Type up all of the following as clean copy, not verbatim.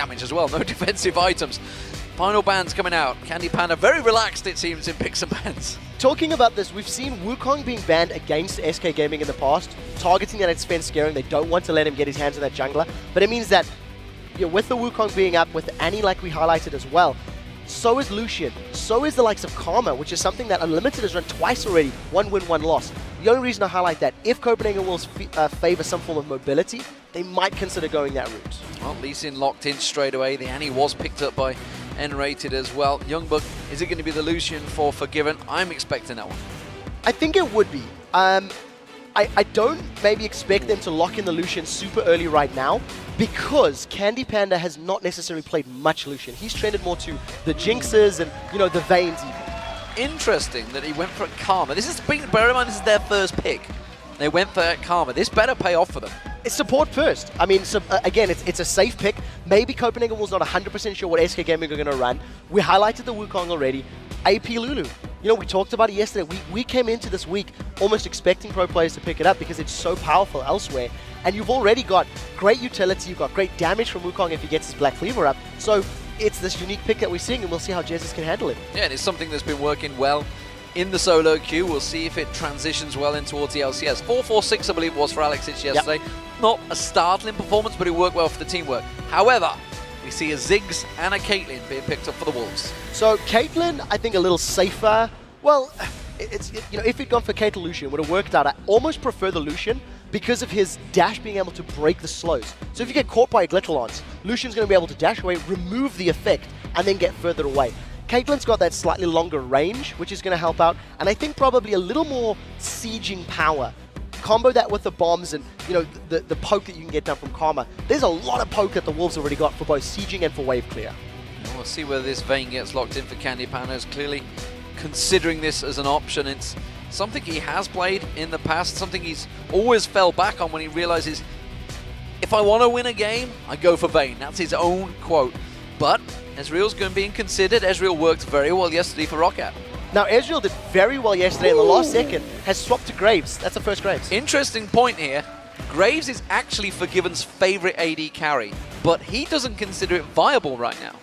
damage as well. No defensive items. Final bans coming out. Candy Panda very relaxed, it seems, in picks and bans. Talking about this, we've seen Wukong being banned against SK Gaming in the past, targeting that at Svenskeren. They don't want to let him get his hands on that jungler. But it means that with the Wukong being up, with Annie like we highlighted as well, so is Lucian, so is the likes of Karma, which is something that Unlimited has run twice already, 1 win, 1 loss. The only reason I highlight that, if Copenhagen Wolves favor some form of mobility, they might consider going that route. Well, Lee Sin locked in straight away. The Annie was picked up by nRated as well. YoungBuck, is it going to be the Lucian for Forgiven? I'm expecting that one. I think it would be. I don't maybe expect them to lock in the Lucian super early right now, because Candy Panda has not necessarily played much Lucian. He's trended more to the Jinxes and, you know, the Vaynes even. Interesting that he went for a Karma. This is, bear in mind, this is their first pick. They went for that Karma. This better pay off for them. It's support first. I mean, so, again, it's a safe pick. Maybe Copenhagen Wolves not 100% sure what SK Gaming are going to run. We highlighted the Wukong already. AP Lulu. You know, we talked about it yesterday. We came into this week almost expecting pro players to pick it up because it's so powerful elsewhere. And you've already got great utility, you've got great damage from Wukong if he gets his Black Cleaver up. So it's this unique pick that we're seeing, and we'll see how Jesiz can handle it. Yeah, and it's something that's been working well in the solo queue. We'll see if it transitions well in towards the LCS. 4-4-6, I believe it was for Alex yesterday. Yep. Not a startling performance, but it worked well for the teamwork. However, we see a Ziggs and a Caitlyn being picked up for the Wolves. So Caitlyn, I think a little safer. Well, you know, if he'd gone for Caitlyn Lucian, would have worked out. I almost prefer the Lucian because of his dash being able to break the slows. So if you get caught by a Glitterlance, Lucian's going to be able to dash away, remove the effect, and then get further away. Caitlyn's got that slightly longer range, which is going to help out, and I think probably a little more sieging power. Combo that with the bombs and, you know, the poke that you can get done from Karma. There's a lot of poke that the Wolves already got for both sieging and for wave clear. We'll see whether this Vayne gets locked in for Candy Panda. Is clearly considering this as an option. It's something he has played in the past, something he's always fell back on when he realizes, if I want to win a game, I go for Vayne. That's his own quote. But Ezreal's going to be considered. Ezreal worked very well yesterday for Roccat. Now, Ezreal did very well yesterday in the last second, has swapped to Graves. That's the first Graves. Interesting point here. Graves is actually Forgiven's favorite AD carry, but he doesn't consider it viable right now.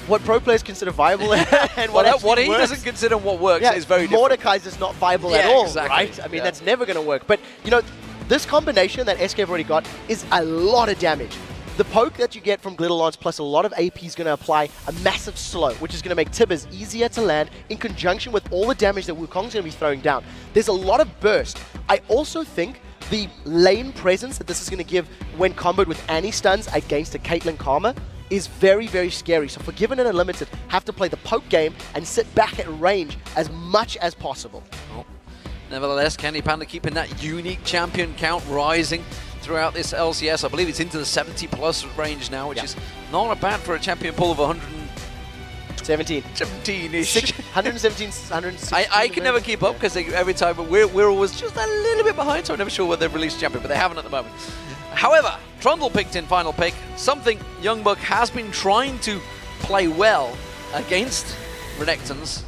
What pro players consider viable and what he doesn't consider what works is very different. Mordekaiser's is not viable at all, exactly. right? I mean, that's never going to work. But, you know, this combination that SK have already got is a lot of damage. The poke that you get from Glitterlance plus a lot of AP is going to apply a massive slow, which is going to make Tibbers easier to land in conjunction with all the damage that Wukong's going to be throwing down. There's a lot of burst. I also think the lane presence that this is going to give when comboed with Annie stuns against a Caitlyn Karma is very, very scary. So Forgiven and Unlimited have to play the poke game and sit back at range as much as possible. Oh. Nevertheless, Candy Panda keeping that unique champion count rising throughout this LCS. I believe it's into the 70+ range now, which is not bad for a champion pool of 117-ish. 117, 116. I can never keep up because every time we're always just a little bit behind, so I'm never sure whether they've released champion, but they haven't at the moment. However, Trundle picked in final pick, something YoungBuck has been trying to play well against Renekton's,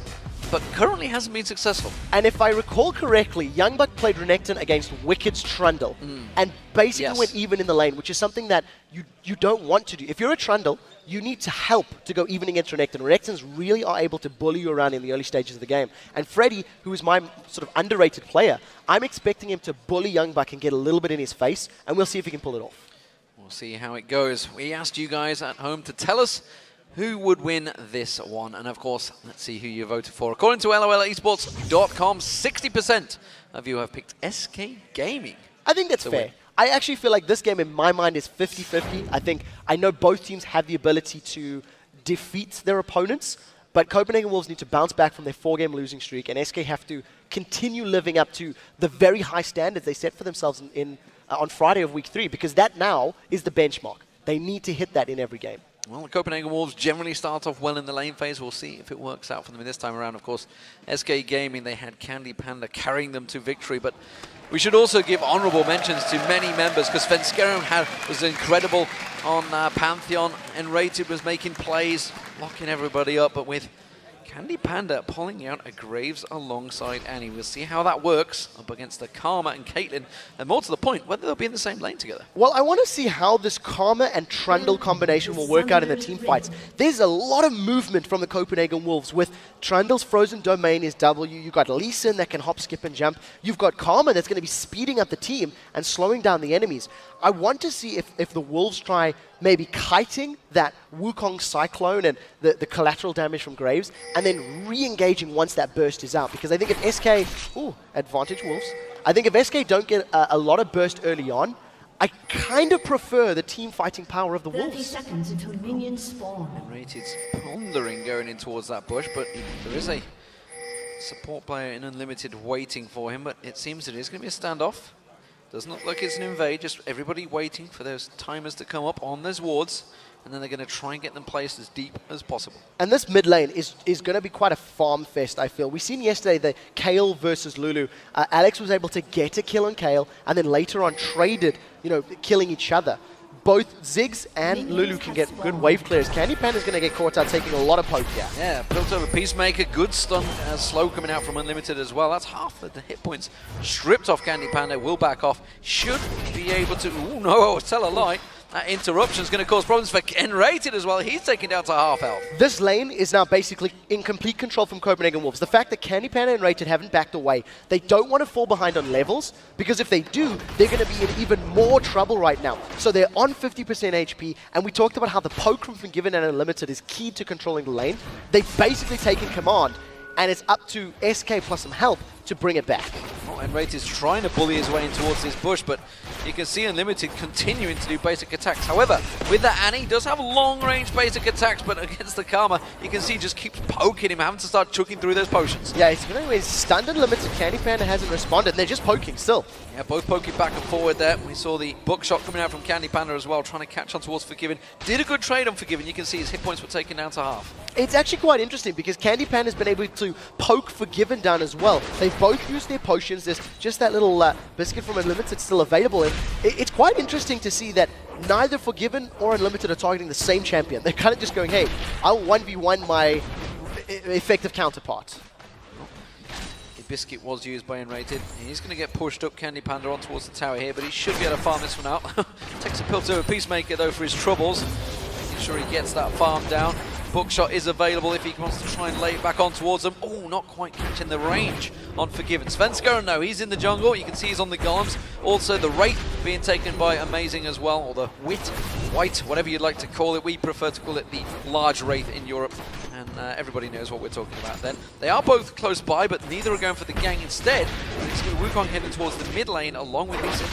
but currently hasn't been successful. And if I recall correctly, YoungBuck played Renekton against Wicked's Trundle and basically went even in the lane, which is something that you don't want to do. If you're a Trundle, you need to help to go even against Renekton. Renektons really are able to bully you around in the early stages of the game. And Freddy, who is my sort of underrated player, I'm expecting him to bully YoungBuck and get a little bit in his face, and we'll see if he can pull it off. We'll see how it goes. We asked you guys at home to tell us who would win this one. And of course, let's see who you voted for. According to LOLesports.com, 60% of you have picked SK Gaming. I think that's fair. I actually feel like this game in my mind is 50-50. I know both teams have the ability to defeat their opponents, but Copenhagen Wolves need to bounce back from their 4-game losing streak, and SK have to continue living up to the very high standards they set for themselves on Friday of week 3, because that now is the benchmark. They need to hit that in every game. Well, the Copenhagen Wolves generally start off well in the lane phase. We'll see if it works out for them this time around. Of course, SK Gaming, they had Candy Panda carrying them to victory, but we should also give honorable mentions to many members, because Svenskeren was incredible on Pantheon, nRated was making plays, locking everybody up, but with Candy Panda pulling out a Graves alongside Annie. We'll see how that works up against the Karma and Caitlyn, and more to the point, whether they'll be in the same lane together. Well, I want to see how this Karma and Trundle combination will work out in the team fights. There's a lot of movement from the Copenhagen Wolves with Trundle's frozen domain is W. You've got Lee Sin that can hop, skip, and jump. You've got Karma that's going to be speeding up the team and slowing down the enemies. I want to see if the Wolves try maybe kiting that Wukong Cyclone and the collateral damage from Graves, and then re-engaging once that burst is out. Because I think if SK... Ooh, advantage Wolves. I think if SK don't get a lot of burst early on, I kind of prefer the team fighting power of the 30 Wolves. seconds until minions spawn. nRated's pondering going in towards that bush, but there is a support player in Unlimited waiting for him, but it seems it is going to be a standoff. Doesn't look like it's an invade, just everybody waiting for those timers to come up on those wards, and then they're going to try and get them placed as deep as possible. And this mid lane is going to be quite a farm fest, I feel. We seen yesterday the Kayle versus Lulu. Alex was able to get a kill on Kayle, and then later on traded, you know, killing each other. Both Ziggs and Lulu can get good wave clears. Candy Panda's going to get caught out taking a lot of poke here. Yeah, built over Peacemaker, good stun, slow coming out from Unlimited as well. That's half of the hit points stripped off Candy Panda, will back off. Should be able to, ooh no, tell a lie. That interruption is going to cause problems for nRated as well. He's taken down to half health. This lane is now basically in complete control from Copenhagen Wolves. The fact that Candy Panda and nRated haven't backed away, they don't want to fall behind on levels, because if they do, they're going to be in even more trouble right now. So they're on 50% HP, and we talked about how the poke from Forgiven and Unlimited is key to controlling the lane. They've basically taken command, and it's up to SK plus some help to bring it back. Oh, nRated is trying to bully his way in towards this bush, but you can see Unlimited continuing to do basic attacks. However, with that Annie, does have long-range basic attacks, but against the Karma, you can see he just keeps poking him, having to start chucking through those potions. Yeah, he's stunned Unlimited. Candy Panda hasn't responded, and they're just poking still. Yeah, both poking back and forward there. We saw the buckshot coming out from Candy Panda as well, trying to catch on towards Forgiven. Did a good trade on Forgiven. You can see his hit points were taken down to half. It's actually quite interesting because Candy Panda's been able to poke Forgiven down as well. They've both used their potions. There's just that little biscuit from Unlimited still available. And it's quite interesting to see that neither Forgiven or Unlimited are targeting the same champion. They're kind of just going, hey, I'll 1v1 my effective counterpart. The biscuit was used by nRated. He's going to get pushed up Candy Panda on towards the tower here, but he should be able to farm this one out. Takes a pill to a Peacemaker though for his troubles. Making sure he gets that farm down. Bookshot is available if he wants to try and lay it back on towards them. Oh, not quite catching the range on Forgiven. Svenskeren, no, he's in the jungle. You can see he's on the golems. Also, the Wraith being taken by Amazing as well, or the White, whatever you'd like to call it. We prefer to call it the large Wraith in Europe, and everybody knows what we're talking about then. They are both close by, but neither are going for the gang instead. It's Wukong heading towards the mid lane along with Lisa.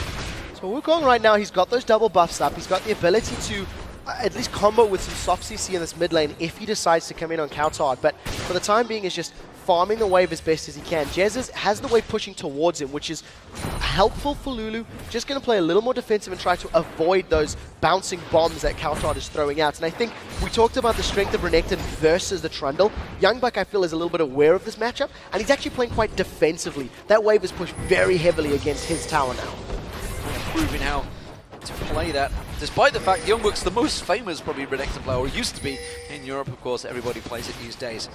So Wukong right now, he's got those double buffs up. He's got the ability to at least combo with some soft CC in this mid lane if he decides to come in on cowTard. But for the time being, is just farming the wave as best as he can. Jesiz has the wave pushing towards him, which is helpful for Lulu. Just going to play a little more defensive and try to avoid those bouncing bombs that cowTard is throwing out. And I think we talked about the strength of Renekton versus the Trundle. YoungBuck, I feel, is a little bit aware of this matchup, and he's actually playing quite defensively. That wave is pushed very heavily against his tower now. Proving how to play that, despite the fact YoungBuck's the most famous probably Renekton player, or used to be in Europe. Of course, everybody plays it these days.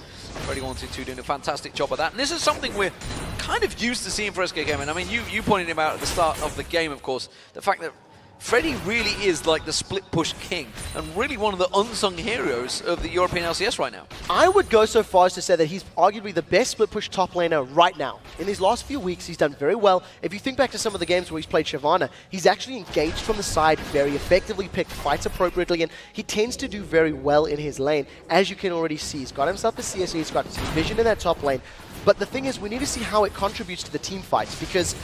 Freddy 122 doing a fantastic job of that, and this is something we're kind of used to seeing for SK Gaming. I mean, you pointed him out at the start of the game, of course, the fact that Freddy really is like the split push king, and really one of the unsung heroes of the European LCS right now. I would go so far as to say that he's arguably the best split push top laner right now. In these last few weeks, he's done very well. If you think back to some of the games where he's played Shyvana, he's actually engaged from the side very effectively, picked fights appropriately, and he tends to do very well in his lane. As you can already see, he's got himself a CSE, he's got some vision in that top lane. But the thing is, we need to see how it contributes to the team fights, because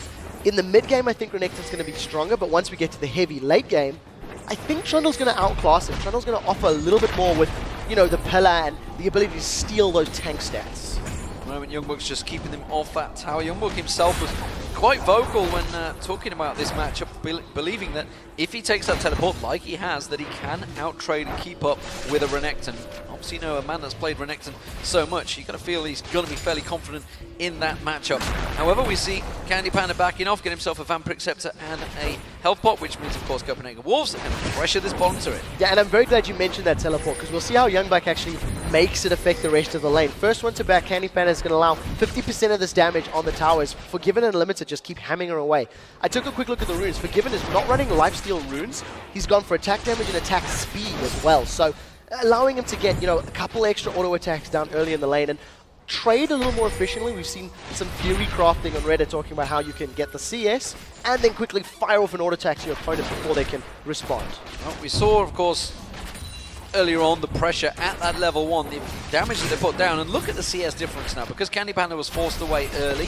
in the mid game, I think Renekton's going to be stronger, but once we get to the heavy late game, I think Trundle's going to outclass him. Trundle's going to offer a little bit more with, you know, the pillar and the ability to steal those tank stats. At the moment, YoungBuck's just keeping them off that tower. YoungBuck himself was quite vocal when talking about this matchup, believing that if he takes that teleport like he has, that he can out-trade and keep up with a Renekton. Obviously, you know, a man that's played Renekton so much, you kind of feel he's going to be fairly confident in that matchup. However, we see Candy Panda backing off, get himself a Vampiric Scepter and a health pot, which means, of course, Copenhagen Wolves are going to pressure this bottom turret. Yeah, and I'm very glad you mentioned that teleport, because we'll see how YoungBuck actually makes it affect the rest of the lane. First one to back, Candy Panda is going to allow 50% of this damage on the towers. Forgiven and Limited just keep hammering her away. I took a quick look at the runes. Forgiven is not running lifesteal runes. He's gone for attack damage and attack speed as well. So allowing him to get, you know, a couple extra auto attacks down early in the lane and trade a little more efficiently. We've seen some theory crafting on Reddit talking about how you can get the CS and then quickly fire off an auto attack to your opponent before they can respond. Well, we saw, of course, earlier on the pressure at that level 1, the damage that they put down, and look at the CS difference now. Because Candy Panda was forced away early,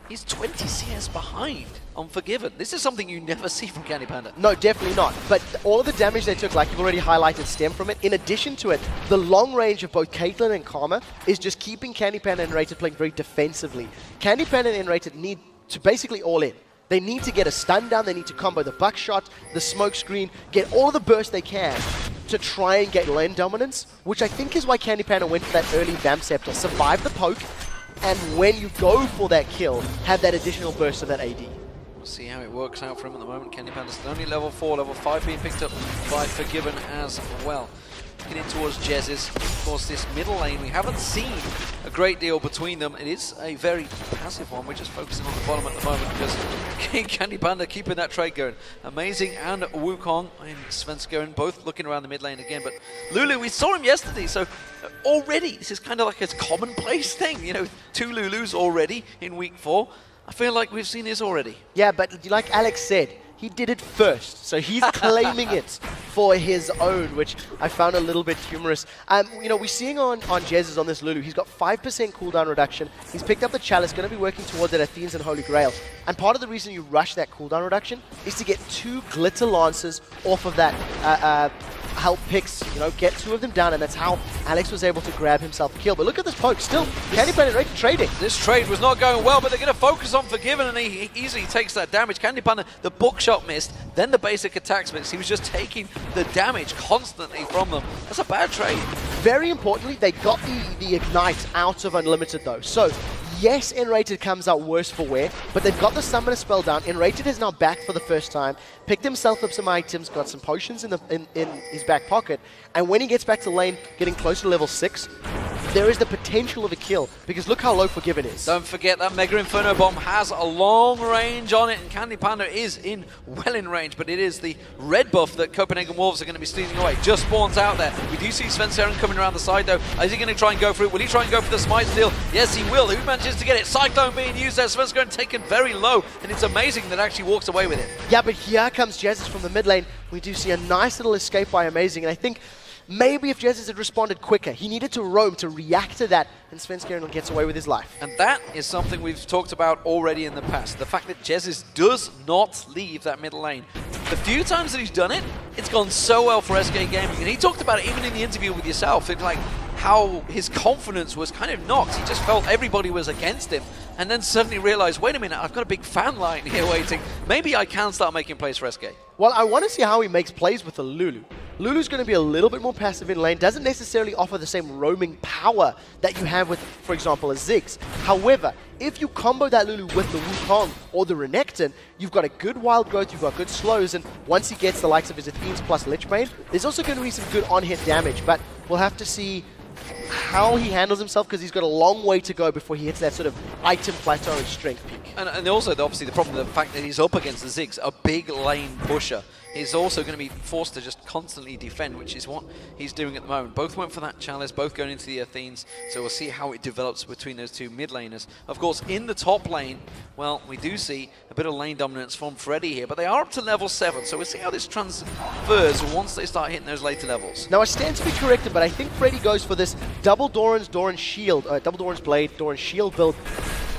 he's 20 CS behind on Forgiven. This is something you never see from Candy Panda. No, definitely not. But all of the damage they took, like you've already highlighted, stem from it. In addition to it, the long range of both Caitlyn and Karma is just keeping Candy Panda and nRated playing very defensively. Candy Panda and nRated need to basically all in. They need to get a stun down, they need to combo the buckshot, the smoke screen, get all the burst they can to try and get lane dominance, which I think is why Candy Panda went for that early Vamp Scepter. Survive the poke, and when you go for that kill, have that additional burst of that AD. We'll see how it works out for him at the moment. Candy Panda's only level 4, level 5 being picked up by Forgiven as well. Looking in towards Jesiz. Of course, this middle lane, we haven't seen a great deal between them. It is a very passive one. We're just focusing on the bottom at the moment because Candy Panda keeping that trade going. Amazing and Wukong and Svenskeren both looking around the mid lane again. But Lulu, we saw him yesterday, so already this is kind of like a commonplace thing. You know, 2 Lulus already in week 4. I feel like we've seen this already. Yeah, but like Alex said, he did it first, so he's claiming it for his own, which I found a little bit humorous. You know, we're seeing on Jesiz on this Lulu, he's got 5% cooldown reduction. He's picked up the Chalice, going to be working towards that Athenes and Holy Grail. And part of the reason you rush that cooldown reduction is to get 2 Glitter Lancers off of that help picks, you know, get 2 of them down, and that's how Alex was able to grab himself a kill. But look at this poke, still, Candy Panda and nRated trading. This trade was not going well, but they're going to focus on Forgiven, and he easily takes that damage. Candy Panda, the bookshot missed, then the basic attacks missed. He was just taking the damage constantly from them. That's a bad trade. Very importantly, they got the Ignite out of Unlimited though. So, yes, nRated comes out worse for wear, but they've got the Summoner spell down. nRated is now back for the first time, picked himself up some items, got some potions in his back pocket, and when he gets back to lane, getting closer to level 6, there is the potential of a kill, because look how low Forgiven is. Don't forget that Mega Inferno Bomb has a long range on it, and Candy Panda is well in range, but it is the red buff that Copenhagen Wolves are going to be stealing away. Just spawns out there. We do see Svenskeren coming around the side though. Is he going to try and go for it? Will he try and go for the smite steal? Yes, he will. Who manages to get it? Cyclone being used there. Svenskeren taken very low, and it's amazing that actually walks away with it. Yeah, but here comes Jesiz from the mid lane. We do see a nice little escape by Amazing, and I think maybe if Jesiz had responded quicker, he needed to roam to react to that, and Svenskeren gets away with his life. And that is something we've talked about already in the past. The fact that Jesiz does not leave that middle lane. The few times that he's done it, it's gone so well for SK Gaming. And he talked about it even in the interview with yourself. It's like how his confidence was kind of knocked. He just felt everybody was against him. And then suddenly realized, wait a minute, I've got a big fan line here waiting. Maybe I can start making plays for SK. Well, I want to see how he makes plays with the Lulu. Lulu's going to be a little bit more passive in lane, doesn't necessarily offer the same roaming power that you have with, for example, a Ziggs. However, if you combo that Lulu with the Wukong or the Renekton, you've got a good wild growth, you've got good slows, and once he gets the likes of his Athenes plus Lich Bane, there's also going to be some good on-hit damage, but we'll have to see how he handles himself, because he's got a long way to go before he hits that sort of item plateau and strength peak. And also, obviously, the problem, the fact that he's up against the Ziggs, a big lane pusher, is also going to be forced to just constantly defend, which is what he's doing at the moment. Both went for that Chalice, both going into the Athenes, so we'll see how it develops between those 2 mid laners. Of course, in the top lane, well, we do see a bit of lane dominance from Freddy here, but they are up to level 7, so we'll see how this transfers once they start hitting those later levels. Now, I stand to be corrected, but I think Freddy goes for this double Doran's shield, double Doran's blade, Doran's shield build.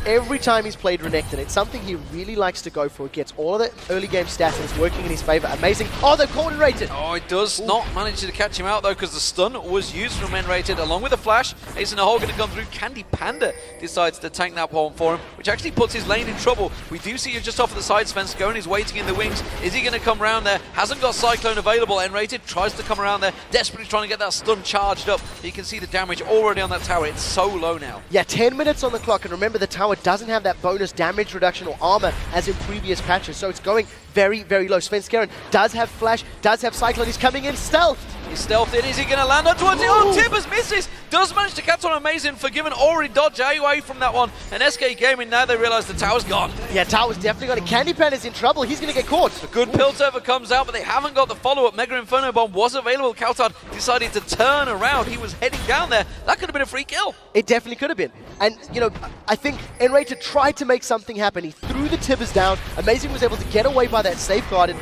Every time he's played Renekton, it's something he really likes to go for. It gets all of the early game stats and it's working in his favor. Amazing. Oh, they've caught nRated. Oh, it does not manage to catch him out though, because the stun was used from nRated along with the flash. Ace in a hole going to come through. Candy Panda decides to tank that one for him, which actually puts his lane in trouble. We do see you just off of the side. Svenskeren is waiting in the wings. Is he going to come around there? Hasn't got Cyclone available. nRated tries to come around there, desperately trying to get that stun charged up. You can see the damage already on that tower. It's so low now. Yeah, 10 minutes on the clock, and remember the tower tower doesn't have that bonus damage reduction or armor as in previous patches, so it's going very, very low. Svenskeren does have flash, does have cyclone, he's coming in stealth. He's stealthed in, is he going to land on towards it? Oh, Tibbers misses! Does manage to catch on Amazing, Forgiven already dodge away from that one. And SK Gaming, now they realise the tower's gone. Yeah, tower's definitely gone. Candy Panda's in trouble, he's going to get caught. A good Piltover comes out, but they haven't got the follow-up. Mega Inferno Bomb was available. cowTard decided to turn around. He was heading down there. That could have been a free kill. It definitely could have been. And, you know, I think nRated tried to make something happen. He threw the Tibbers down. Amazing was able to get away by that safeguard. And,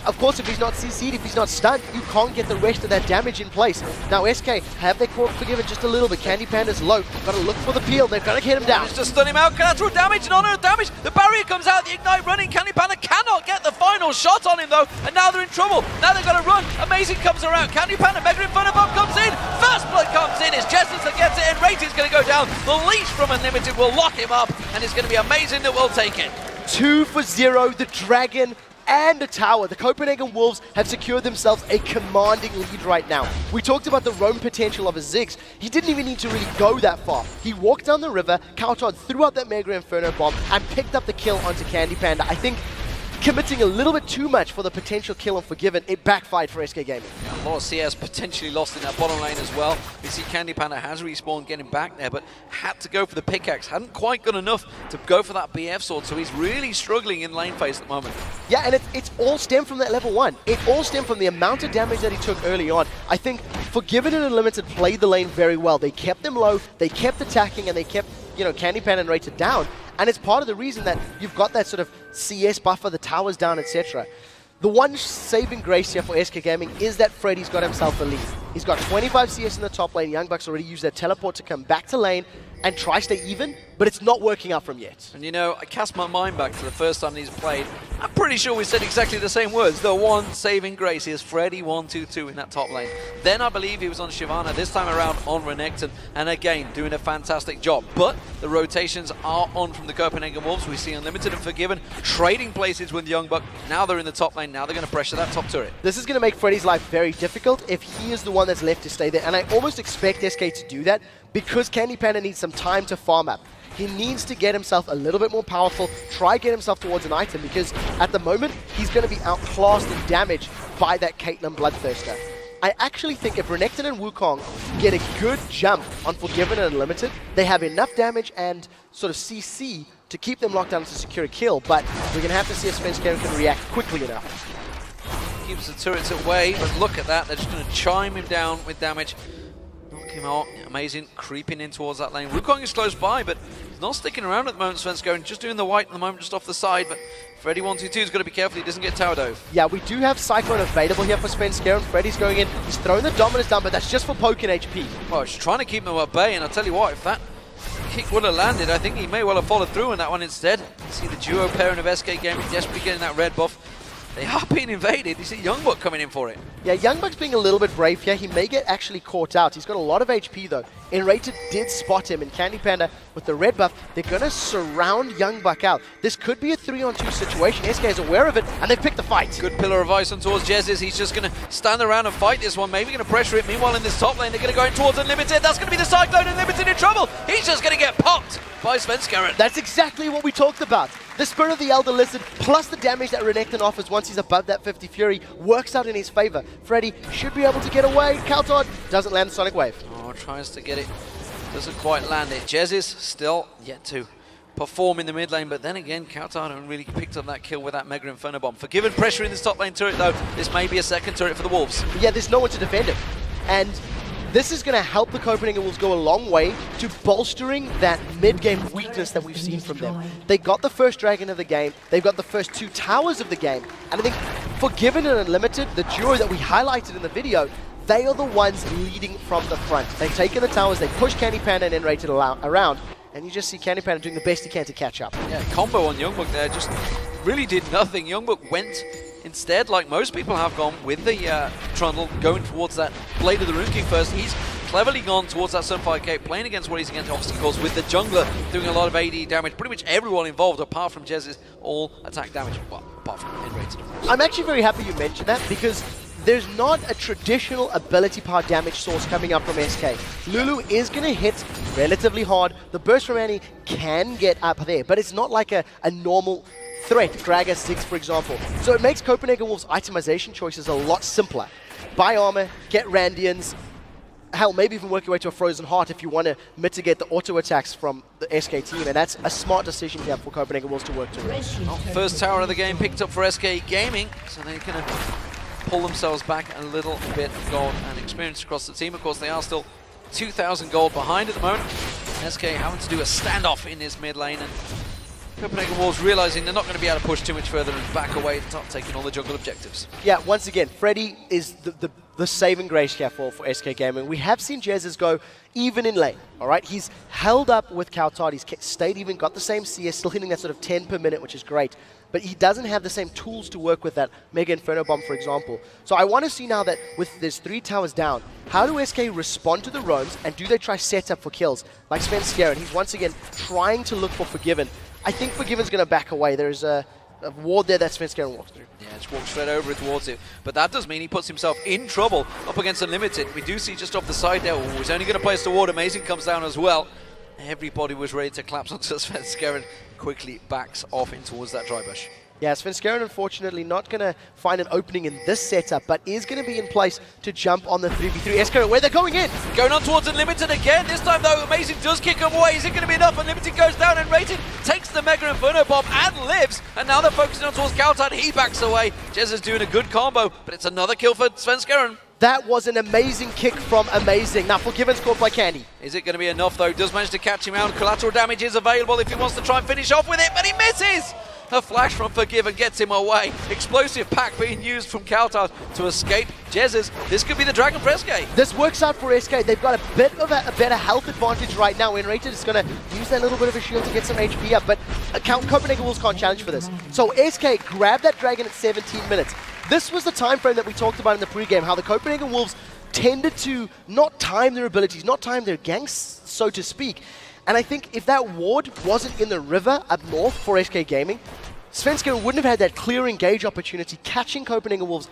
of course, if he's not CC'd, if he's not stunned, you can't get the rest of that damage in place. Now, SK have their caught Forgiven just a little bit. Candy Panda's low. Got to look for the peel. They've got to hit him down. Just to stun him out. Collateral damage, non damage. The barrier comes out. The Ignite running. Candy Panda cannot get the final shot on him, though. And now they're in trouble. Now they've got to run. Amazing comes around. Candy Panda, Mega Inferno Bomb comes in. First blood comes in. It's Jesiz that gets it. And nRated's going to go down. The leash from Unlimited will lock him up. And it's going to be Amazing that will take it. 2-0, the Dragon and the tower. The Copenhagen Wolves have secured themselves a commanding lead right now. We talked about the roam potential of a Ziggs. He didn't even need to really go that far. He walked down the river, cowTard threw out that Mega Inferno Bomb and picked up the kill onto Candy Panda. I think committing a little bit too much for the potential kill on Forgiven, it backfired for SK Gaming. Yeah, a lot of CS potentially lost in that bottom lane as well. We see Candy Panda has respawned, getting back there, but had to go for the pickaxe. Hadn't quite got enough to go for that BF sword, so he's really struggling in lane phase at the moment. Yeah, and it's all stemmed from that level 1. It all stemmed from the amount of damage that he took early on. I think Forgiven and Unlimited played the lane very well. They kept them low, they kept attacking, and they kept, you know, Candy Panda and nRated down. And it's part of the reason that you've got that sort of CS buffer, the towers down, etc. The one saving grace here for SK Gaming is that Freddy's got himself a lead. He's got 25 CS in the top lane. YoungBuck's already used their teleport to come back to lane and try stay even, but it's not working out from yet. And you know, I cast my mind back to the first time these played. I'm pretty sure we said exactly the same words. The one saving grace is Freddy 1-2-2 in that top lane. Then I believe he was on Shyvana, this time around on Renekton, and again, doing a fantastic job. But the rotations are on from the Copenhagen Wolves. We see Unlimited and Forgiven trading places with YoungBuck. Now they're in the top lane, now they're going to pressure that top turret. This is going to make Freddy's life very difficult if he is the one that's left to stay there, and I almost expect SK to do that because Candy Panda needs some time to farm up. He needs to get himself a little bit more powerful, try get himself towards an item, because at the moment, he's going to be outclassed in damage by that Caitlyn Bloodthirster. I actually think if Renekton and Wukong get a good jump on Forgiven and Unlimited, they have enough damage and sort of CC to keep them locked down to secure a kill, but we're going to have to see if Svenskeren can react quickly enough. Keeps the turrets away, but look at that, they're just going to chime him down with damage. Knock him out, Amazing, creeping in towards that lane. Wukong is close by, but he's not sticking around at the moment, Svenskeren, just doing the white at the moment, just off the side, but Freddy 1-2-2 is going to be careful he doesn't get tower dove. Yeah, we do have Cyclone available here for Svenskeren. Freddy's going in, he's throwing the Dominus down, but that's just for poking HP. Well, he's trying to keep them at bay, and I'll tell you what, if that kick would have landed, I think he may well have followed through on that one instead. You see the duo pairing of SK Gaming desperately getting that red buff. They are being invaded. You see YoungBuck coming in for it. Yeah, YoungBuck's being a little bit brave here. He may get actually caught out. He's got a lot of HP though. nRated did spot him, and Candy Panda with the red buff, they're going to surround YoungBuck out. This could be a 3-on-2 situation. SK is aware of it, and they've picked the fight. Good pillar of ice on towards Jesiz. He's just going to stand around and fight this one. Maybe going to pressure it. Meanwhile, in this top lane, they're going to go in towards Unlimited. That's going to be the Cyclone. Unlimited in trouble. He's just going to get popped by Svenskeren. That's exactly what we talked about. The Spirit of the Elder Lizard, plus the damage that Renekton offers once he's above that 50 Fury, works out in his favor. Freddy should be able to get away. cowTard doesn't land the Sonic Wave. Oh, tries to get it. Doesn't quite land it. Jesiz still yet to perform in the mid lane, but then again, cowTard really picked up that kill with that Mega Inferno Bomb. Forgiven pressure in this top lane turret though. This may be a second turret for the Wolves. Yeah, there's no one to defend it. And this is going to help the Copenhagen Wolves go a long way to bolstering that mid-game weakness that we've seen from them. They got the first Dragon of the game, they've got the first 2 towers of the game, and I think Forgiven and Unlimited, the duo that we highlighted in the video, they are the ones leading from the front. They've taken the towers, they push Candy Panda and nRated around, and you just see Candy Panda doing the best he can to catch up. Yeah, combo on YoungBuck there, just really did nothing. YoungBuck went instead, like most people have gone, with the Trundle, going towards that Blade of the Rune King first. He's cleverly gone towards that Sunfire Cape, playing against what he's against obstacles, with the jungler doing a lot of AD damage. Pretty much everyone involved, apart from Jesiz, all attack damage. Well, apart from nRated. I'm actually very happy you mentioned that, because there's not a traditional ability power damage source coming up from SK. Lulu is going to hit relatively hard. The burst from Annie can get up there, but it's not like a normal threat, Gragas 6 for example. So it makes Copenhagen Wolves' itemization choices a lot simpler. Buy armor, get Randians, hell, maybe even work your way to a Frozen Heart if you want to mitigate the auto attacks from the SK team, and that's a smart decision here for Copenhagen Wolves to work towards. First tower of the game picked up for SK Gaming, so they're going to pull themselves back a little bit of gold and experience across the team. Of course, they are still 2,000 gold behind at the moment. SK having to do a standoff in this mid lane, and Copenhagen Wolves realizing they're not going to be able to push too much further and back away and start taking all the jungle objectives. Yeah, once again, Freddy is the saving grace here for SK Gaming. We have seen Jesiz go even in lane, all right? He's held up with cowTard, he's stayed even, got the same CS, still hitting that sort of 10 per minute, which is great. But he doesn't have the same tools to work with that Mega Inferno Bomb, for example. So I want to see now that with there's 3 towers down, how do SK respond to the roams, and do they try set up for kills? Like Svenskeren, he's once again trying to look for Forgiven. I think Forgiven's going to back away. There's a ward there that Svenskeren walks through. Yeah, just walks straight over towards it. But that does mean he puts himself in trouble up against Unlimited. We do see just off the side there, he's only going to place the ward. Amazing comes down as well. Everybody was ready to collapse onto Svenskeren. Quickly backs off in towards that dry bush. Yeah, Svenskeren unfortunately not going to find an opening in this setup, but is going to be in place to jump on the 3v3. SK, where they're going in! Going on towards Unlimited again. This time though, Amazing does kick him away. Is it going to be enough? Unlimited goes down, and nRated takes the Mega Inferno Bomb and lives. And now they're focusing on towards cowTard. He backs away. Jesiz doing a good combo, but it's another kill for Svenskeren. That was an amazing kick from Amazing. Now Forgiven's caught by Candy. Is it going to be enough though? Does manage to catch him out. Collateral damage is available if he wants to try and finish off with it, but he misses! A flash from Forgiven gets him away. Explosive pack being used from cowTard to escape. Jesiz, this could be the Dragon for SK. This works out for SK. They've got a bit of a better health advantage right now. nRated is going to use that little bit of a shield to get some HP up, but Copenhagen Wolves can't challenge for this. So SK grabbed that Dragon at 17 minutes. This was the time frame that we talked about in the pregame, how the Copenhagen Wolves tended to not time their abilities, not time their ganks, so to speak. And I think if that ward wasn't in the river up north for SK Gaming, Svenskeren wouldn't have had that clear engage opportunity, catching Copenhagen Wolves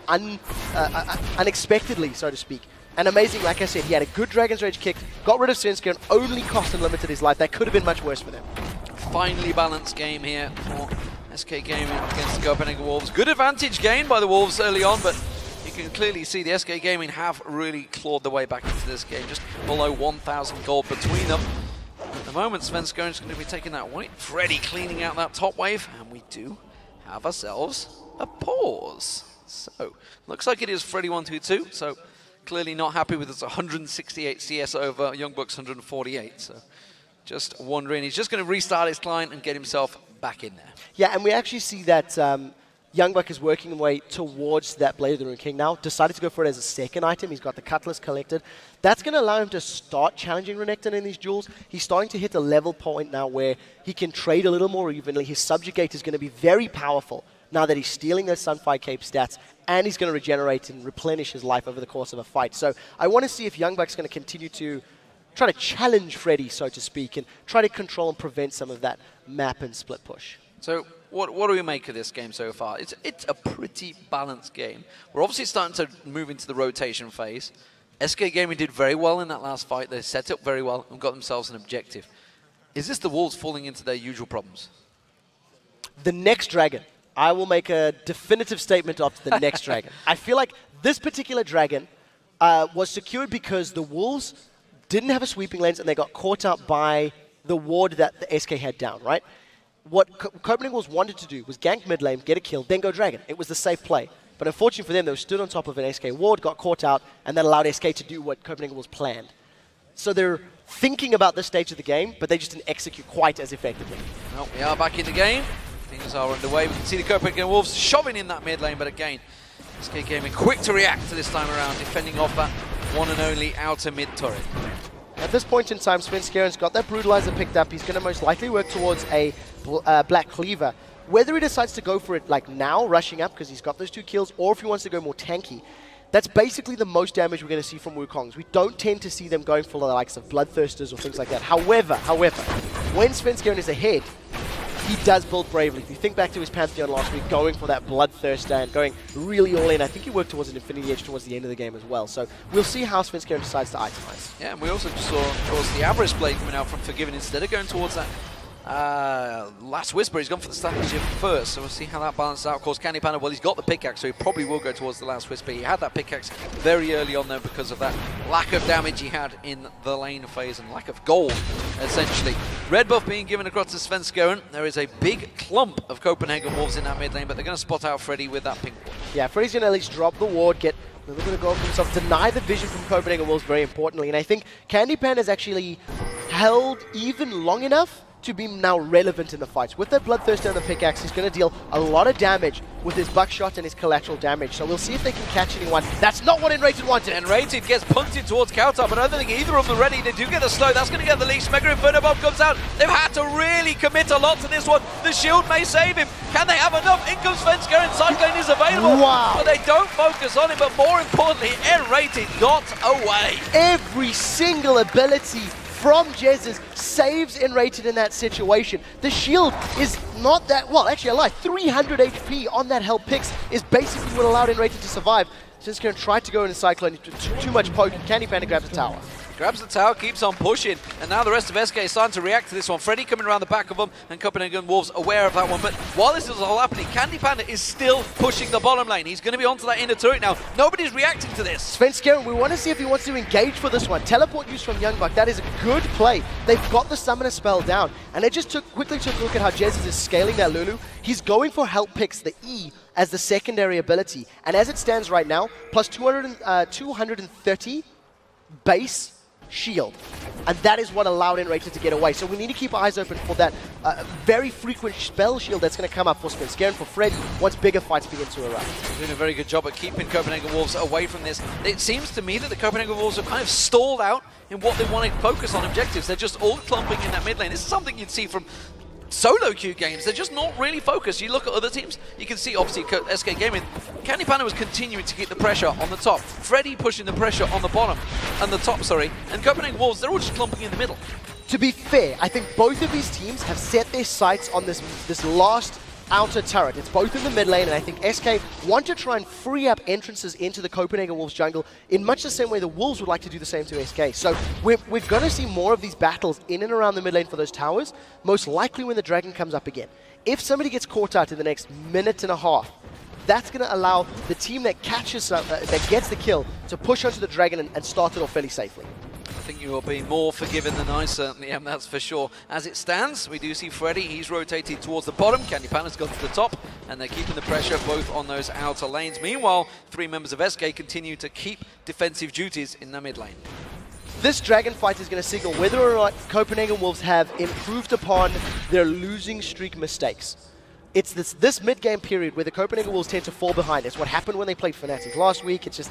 unexpectedly, so to speak. And Amazing, like I said, he had a good Dragon's Rage kick, got rid of Svenskeren, only cost Unlimited his life. That could have been much worse for them. Finely balanced game here for SK Gaming against the Copenhagen Wolves. Good advantage gained by the Wolves early on, but you can clearly see the SK Gaming have really clawed their way back into this game, just below 1,000 gold between them. At the moment, Svenskeren's going to be taking that white. Freddy cleaning out that top wave, and we do have ourselves a pause. So, looks like it is Freddy 122, so clearly not happy with his 168 CS over YoungBuck's 148. So, just wondering, he's just going to restart his client and get himself back in there. Yeah, and we actually see that YoungBuck is working his way towards that Blade of the Rune King now. Decided to go for it as a second item. He's got the Cutlass collected. That's going to allow him to start challenging Renekton in these duels. He's starting to hit a level point now where he can trade a little more evenly. His Subjugate is going to be very powerful now that he's stealing those Sunfire Cape stats, and he's going to regenerate and replenish his life over the course of a fight. So I want to see if YoungBuck's going to continue to try to challenge Freddy, so to speak, and try to control and prevent some of that map and split push. So what do we make of this game so far? It's a pretty balanced game. We're obviously starting to move into the rotation phase. SK Gaming did very well in that last fight. They set up very well and got themselves an objective. Is this the Wolves falling into their usual problems? The next Dragon. I will make a definitive statement after the next Dragon. I feel like this particular Dragon was secured because the Wolves didn't have a sweeping lanes and they got caught out by the ward that the SK had down, right? What Copenhagen Wolves wanted to do was gank mid lane, get a kill, then go Dragon. It was the safe play. But unfortunately for them, they were stood on top of an SK ward, got caught out, and that allowed SK to do what Copenhagen Wolves planned. So they're thinking about this stage of the game, but they just didn't execute quite as effectively. Well, we are back in the game. Things are underway. We can see the Copenhagen Wolves shoving in that mid lane, but again, SK Gaming quick to react to this time around, defending off that one and only outer mid turret. At this point in time, Svenskeren's got that Brutalizer picked up. He's going to most likely work towards a Black Cleaver. Whether he decides to go for it like now, rushing up because he's got those 2 kills, or if he wants to go more tanky, that's basically the most damage we're going to see from Wukongs. We don't tend to see them going for the likes of Bloodthirsters or things like that. However, when Svenskeren is ahead, he does build bravely. If you think back to his Pantheon last week, going for that bloodthirst stand, going really all in. I think he worked towards an Infinity Edge towards the end of the game as well. So we'll see how Svenskeren decides to itemize. Yeah, and we also saw, of course, the Avarice Blade coming out from Forgiven instead of going towards that Last Whisper. He's gone for the Stampede first, so we'll see how that balances out. Of course, Candy Panda, well, he's got the pickaxe, so he probably will go towards the Last Whisper. He had that pickaxe very early on, though, because of that lack of damage he had in the lane phase and lack of gold, essentially. Red buff being given across to Svenskeren. There is a big clump of Copenhagen Wolves in that mid lane, but they're going to spot out Freddy with that pink ward. Yeah, Freddy's going to at least drop the ward, get a little bit of gold for himself, deny the vision from Copenhagen Wolves very importantly. And I think Candy Pan has actually held even long enough to be now relevant in the fights. With that Bloodthirst and the pickaxe, he's going to deal a lot of damage with his buckshot and his collateral damage. So we'll see if they can catch anyone. That's not what nRated wanted. nRated gets punted towards cowTard, but I don't think either of them are ready. They do get the slow. That's going to get the leash. Mega Inferno Bomb comes out. They've had to really commit a lot to this one. The shield may save him. Can they have enough? In comes Svenskeren. Cyclone is available. Wow. But they don't focus on him. But more importantly, nRated got away. Every single ability from Jesiz saves nRated in that situation. The shield is not that, well, actually I lied, 300 HP on that Hell Pix is basically what allowed nRated to survive. Svenskeren tried to go into Cyclone, too much poke, and Candy Panda grabs the tower. Grabs the tower, keeps on pushing, and now the rest of SK is starting to react to this one. Freddy coming around the back of them, and Copenhagen Wolves aware of that one. But while this is all happening, Candy Panda is still pushing the bottom lane. He's going to be onto that inner turret now. Nobody's reacting to this. Svenskeren, we want to see if he wants to engage for this one. Teleport use from YoungBuck, that is a good play. They've got the Summoner spell down, and they just quickly took a look at how Jesiz is scaling that Lulu. He's going for Help Picks, the E, as the secondary ability. And as it stands right now, plus 230 base shield. And that is what allowed nRated to get away. So we need to keep our eyes open for that very frequent spell shield that's going to come up for Svenskeren, for Fred, once bigger fights begin to erupt. Doing a very good job at keeping Copenhagen Wolves away from this. It seems to me that the Copenhagen Wolves are kind of stalled out in what they want to focus on objectives. They're just all clumping in that mid lane. This is something you'd see from solo queue games. They're just not really focused. You look at other teams, you can see obviously SK Gaming, Candy Panda was continuing to keep the pressure on the top, Freddy pushing the pressure on the bottom, and the top, sorry, and Copenhagen Wolves, they're all just clumping in the middle. To be fair, I think both of these teams have set their sights on this last outer turret. It's both in the mid lane, and I think SK want to try and free up entrances into the Copenhagen Wolves jungle in much the same way the Wolves would like to do the same to SK. So we're going to see more of these battles in and around the mid lane for those towers, most likely when the dragon comes up again. If somebody gets caught out in the next minute and a half, that's going to allow the team that catches that gets the kill to push onto the dragon and start it off fairly safely. I think you will be more forgiving than I certainly am, that's for sure. As it stands, we do see Freddy, he's rotated towards the bottom, Candy Panda's gone to the top, and they're keeping the pressure both on those outer lanes. Meanwhile, three members of SK continue to keep defensive duties in the mid lane. This dragon fight is going to signal whether or not Copenhagen Wolves have improved upon their losing streak mistakes. It's this mid-game period where the Copenhagen Wolves tend to fall behind. It's what happened when they played Fnatic last week. It's just,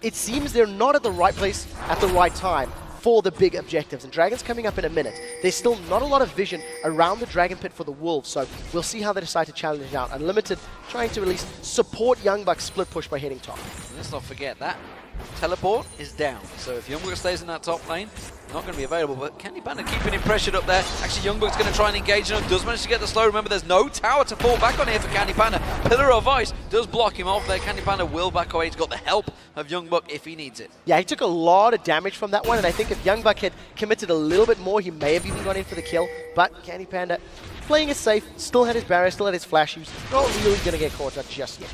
it seems they're not at the right place at the right time for the big objectives. And Dragon's coming up in a minute. There's still not a lot of vision around the Dragon Pit for the Wolves, so we'll see how they decide to challenge it out. Unlimited trying to at least support YoungBuck's split push by hitting top. Let's not forget that teleport is down, so if YoungBuck stays in that top lane, not going to be available, but Candy Panda keeping him pressured up there. Actually, YoungBuck's going to try and engage him, does manage to get the slow. Remember, there's no tower to fall back on here for Candy Panda. Pillar of Ice does block him off there. Candy Panda will back away. He's got the help of YoungBuck if he needs it. Yeah, he took a lot of damage from that one, and I think if YoungBuck had committed a little bit more, he may have even gone in for the kill, but Candy Panda playing it safe, still had his barrier, still had his flash use, not really going to get caught up just yet.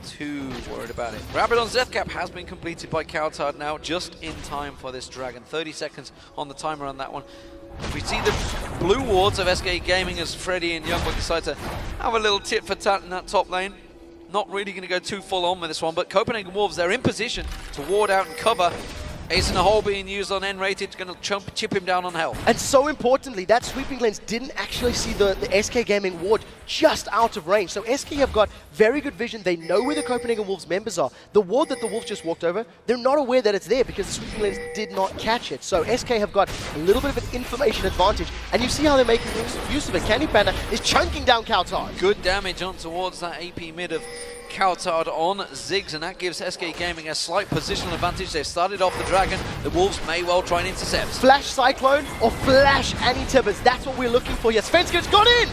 Too worried about it. Rabidon's death cap has been completed by cowTard now, just in time for this dragon. 30 seconds on the timer on that one. We see the blue wards of SK Gaming as Freddy and YoungBuck decide to have a little tit for tat in that top lane. Not really going to go too full on with this one, but Copenhagen Wolves, they're in position to ward out and cover. Ace in the hole being used on nRated, going to chip him down on health. And so importantly, that sweeping lens didn't actually see the SK Gaming ward just out of range. So SK have got very good vision. They know where the Copenhagen Wolves members are. The ward that the Wolves just walked over, they're not aware that it's there because the sweeping lens did not catch it. So SK have got a little bit of an information advantage. And you see how they're making use of it. Candy Panda is chunking down cowTard. Good damage on towards that AP mid of cowTard on Ziggs, and that gives SK Gaming a slight positional advantage. They've started off the dragon. The Wolves may well try and intercept. Flash Cyclone or flash Annie Tibbers. That's what we're looking for here. Svenskeren's got in!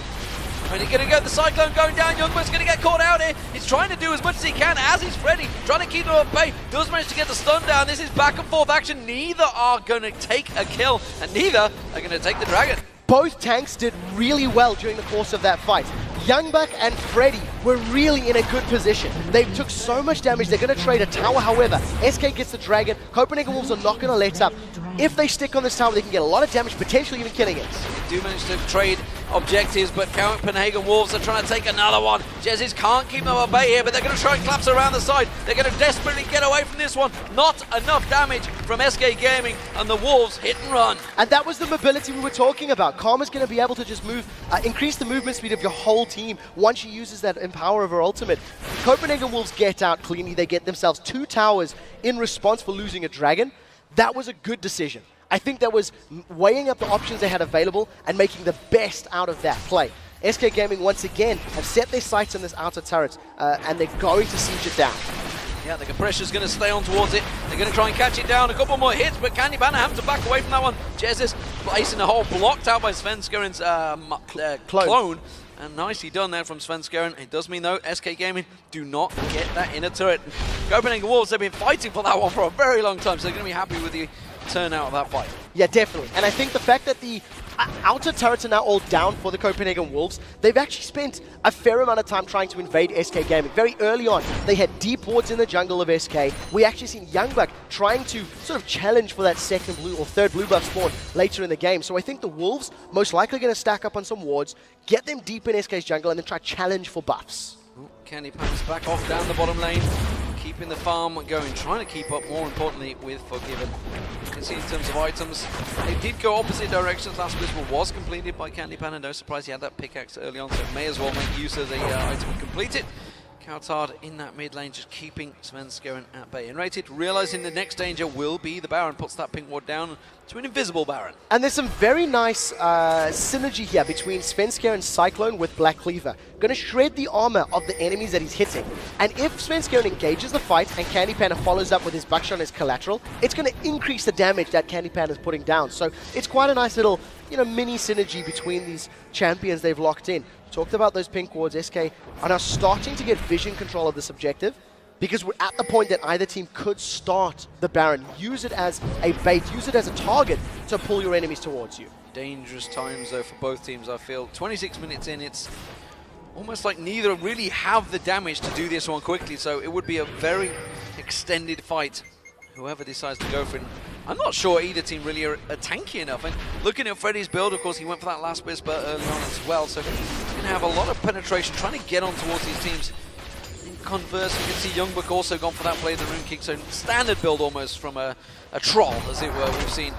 And he's going to go the Cyclone going down. YoungBuck's going to get caught out here. He's trying to do as much as he can, as is Freddy, trying to keep them at bay. Does manage to get the stun down. This is back and forth action. Neither are going to take a kill, and neither are going to take the Dragon. Both tanks did really well during the course of that fight. YoungBuck and Freddy were really in a good position. They took so much damage, they're going to trade a tower. However, SK gets the Dragon. Copenhagen Wolves are not going to let up. If they stick on this tower, they can get a lot of damage, potentially even killing it. They do manage to trade objectives, but Copenhagen Wolves are trying to take another one. Jesiz can't keep them at bay here, but they're going to try and collapse around the side. They're going to desperately get away from this one. Not enough damage from SK Gaming, and the Wolves hit and run. And that was the mobility we were talking about. Karma's going to be able to just move, increase the movement speed of your whole team once she uses that Empower of her ultimate. Copenhagen Wolves get out cleanly. They get themselves 2 towers in response for losing a Dragon. That was a good decision. I think that was weighing up the options they had available and making the best out of that play. SK Gaming once again have set their sights on this outer turret and they're going to siege it down. Yeah, the pressure's going to stay on towards it. They're going to try and catch it down. A couple more hits, but Candy Panda have to back away from that one. Jesiz placing a hole blocked out by Svenskeren's clone. And nicely done there from Svenskeren. It does mean, though, SK Gaming do not get that inner turret. Copenhagen Wolves have been fighting for that one for a very long time, so they're going to be happy with the turnout of that fight. Yeah, definitely. And I think the fact that the outer turrets are now all down for the Copenhagen Wolves, they've actually spent a fair amount of time trying to invade SK Gaming. Very early on, they had deep wards in the jungle of SK. We actually seen YoungBuck trying to sort of challenge for that second blue or third blue buff spawn later in the game. So I think the Wolves most likely going to stack up on some wards, get them deep in SK's jungle, and then try challenge for buffs. Candy Panda's back off down the bottom lane, keeping the farm going, trying to keep up, more importantly, with Forgiven. You can see in terms of items, they did go opposite directions. Last Whisper was completed by Candy Panda. No surprise he had that pickaxe early on, so may as well make use of the item and complete it. cowTard in that mid lane, just keeping Svenskeren at bay. nRated, realizing the next danger will be the Baron, puts that pink ward down to an invisible Baron. And there's some very nice synergy here between Svenskeren Cyclone with Black Cleaver. Going to shred the armor of the enemies that he's hitting. And if Svenskeren engages the fight and Candy Panda follows up with his Buckshot as collateral, it's going to increase the damage that Candy Panda is putting down. So it's quite a nice little, mini synergy between these champions they've locked in. Talked about those pink wards. SK are now starting to get vision control of this objective, because we're at the point that either team could start the Baron, use it as a bait, use it as a target to pull your enemies towards you. Dangerous times, though, for both teams, I feel. 26 minutes in, it's almost like neither really have the damage to do this one quickly, so it would be a very extended fight, whoever decides to go for it. I'm not sure either team really are tanky enough. And looking at Freddy's build, of course, he went for that last Whisper early on as well, so he's going to have a lot of penetration, trying to get on towards these teams. In converse, you can see YoungBuck also gone for that play of the Rune Kick, so standard build almost from a troll, as it were, we've seen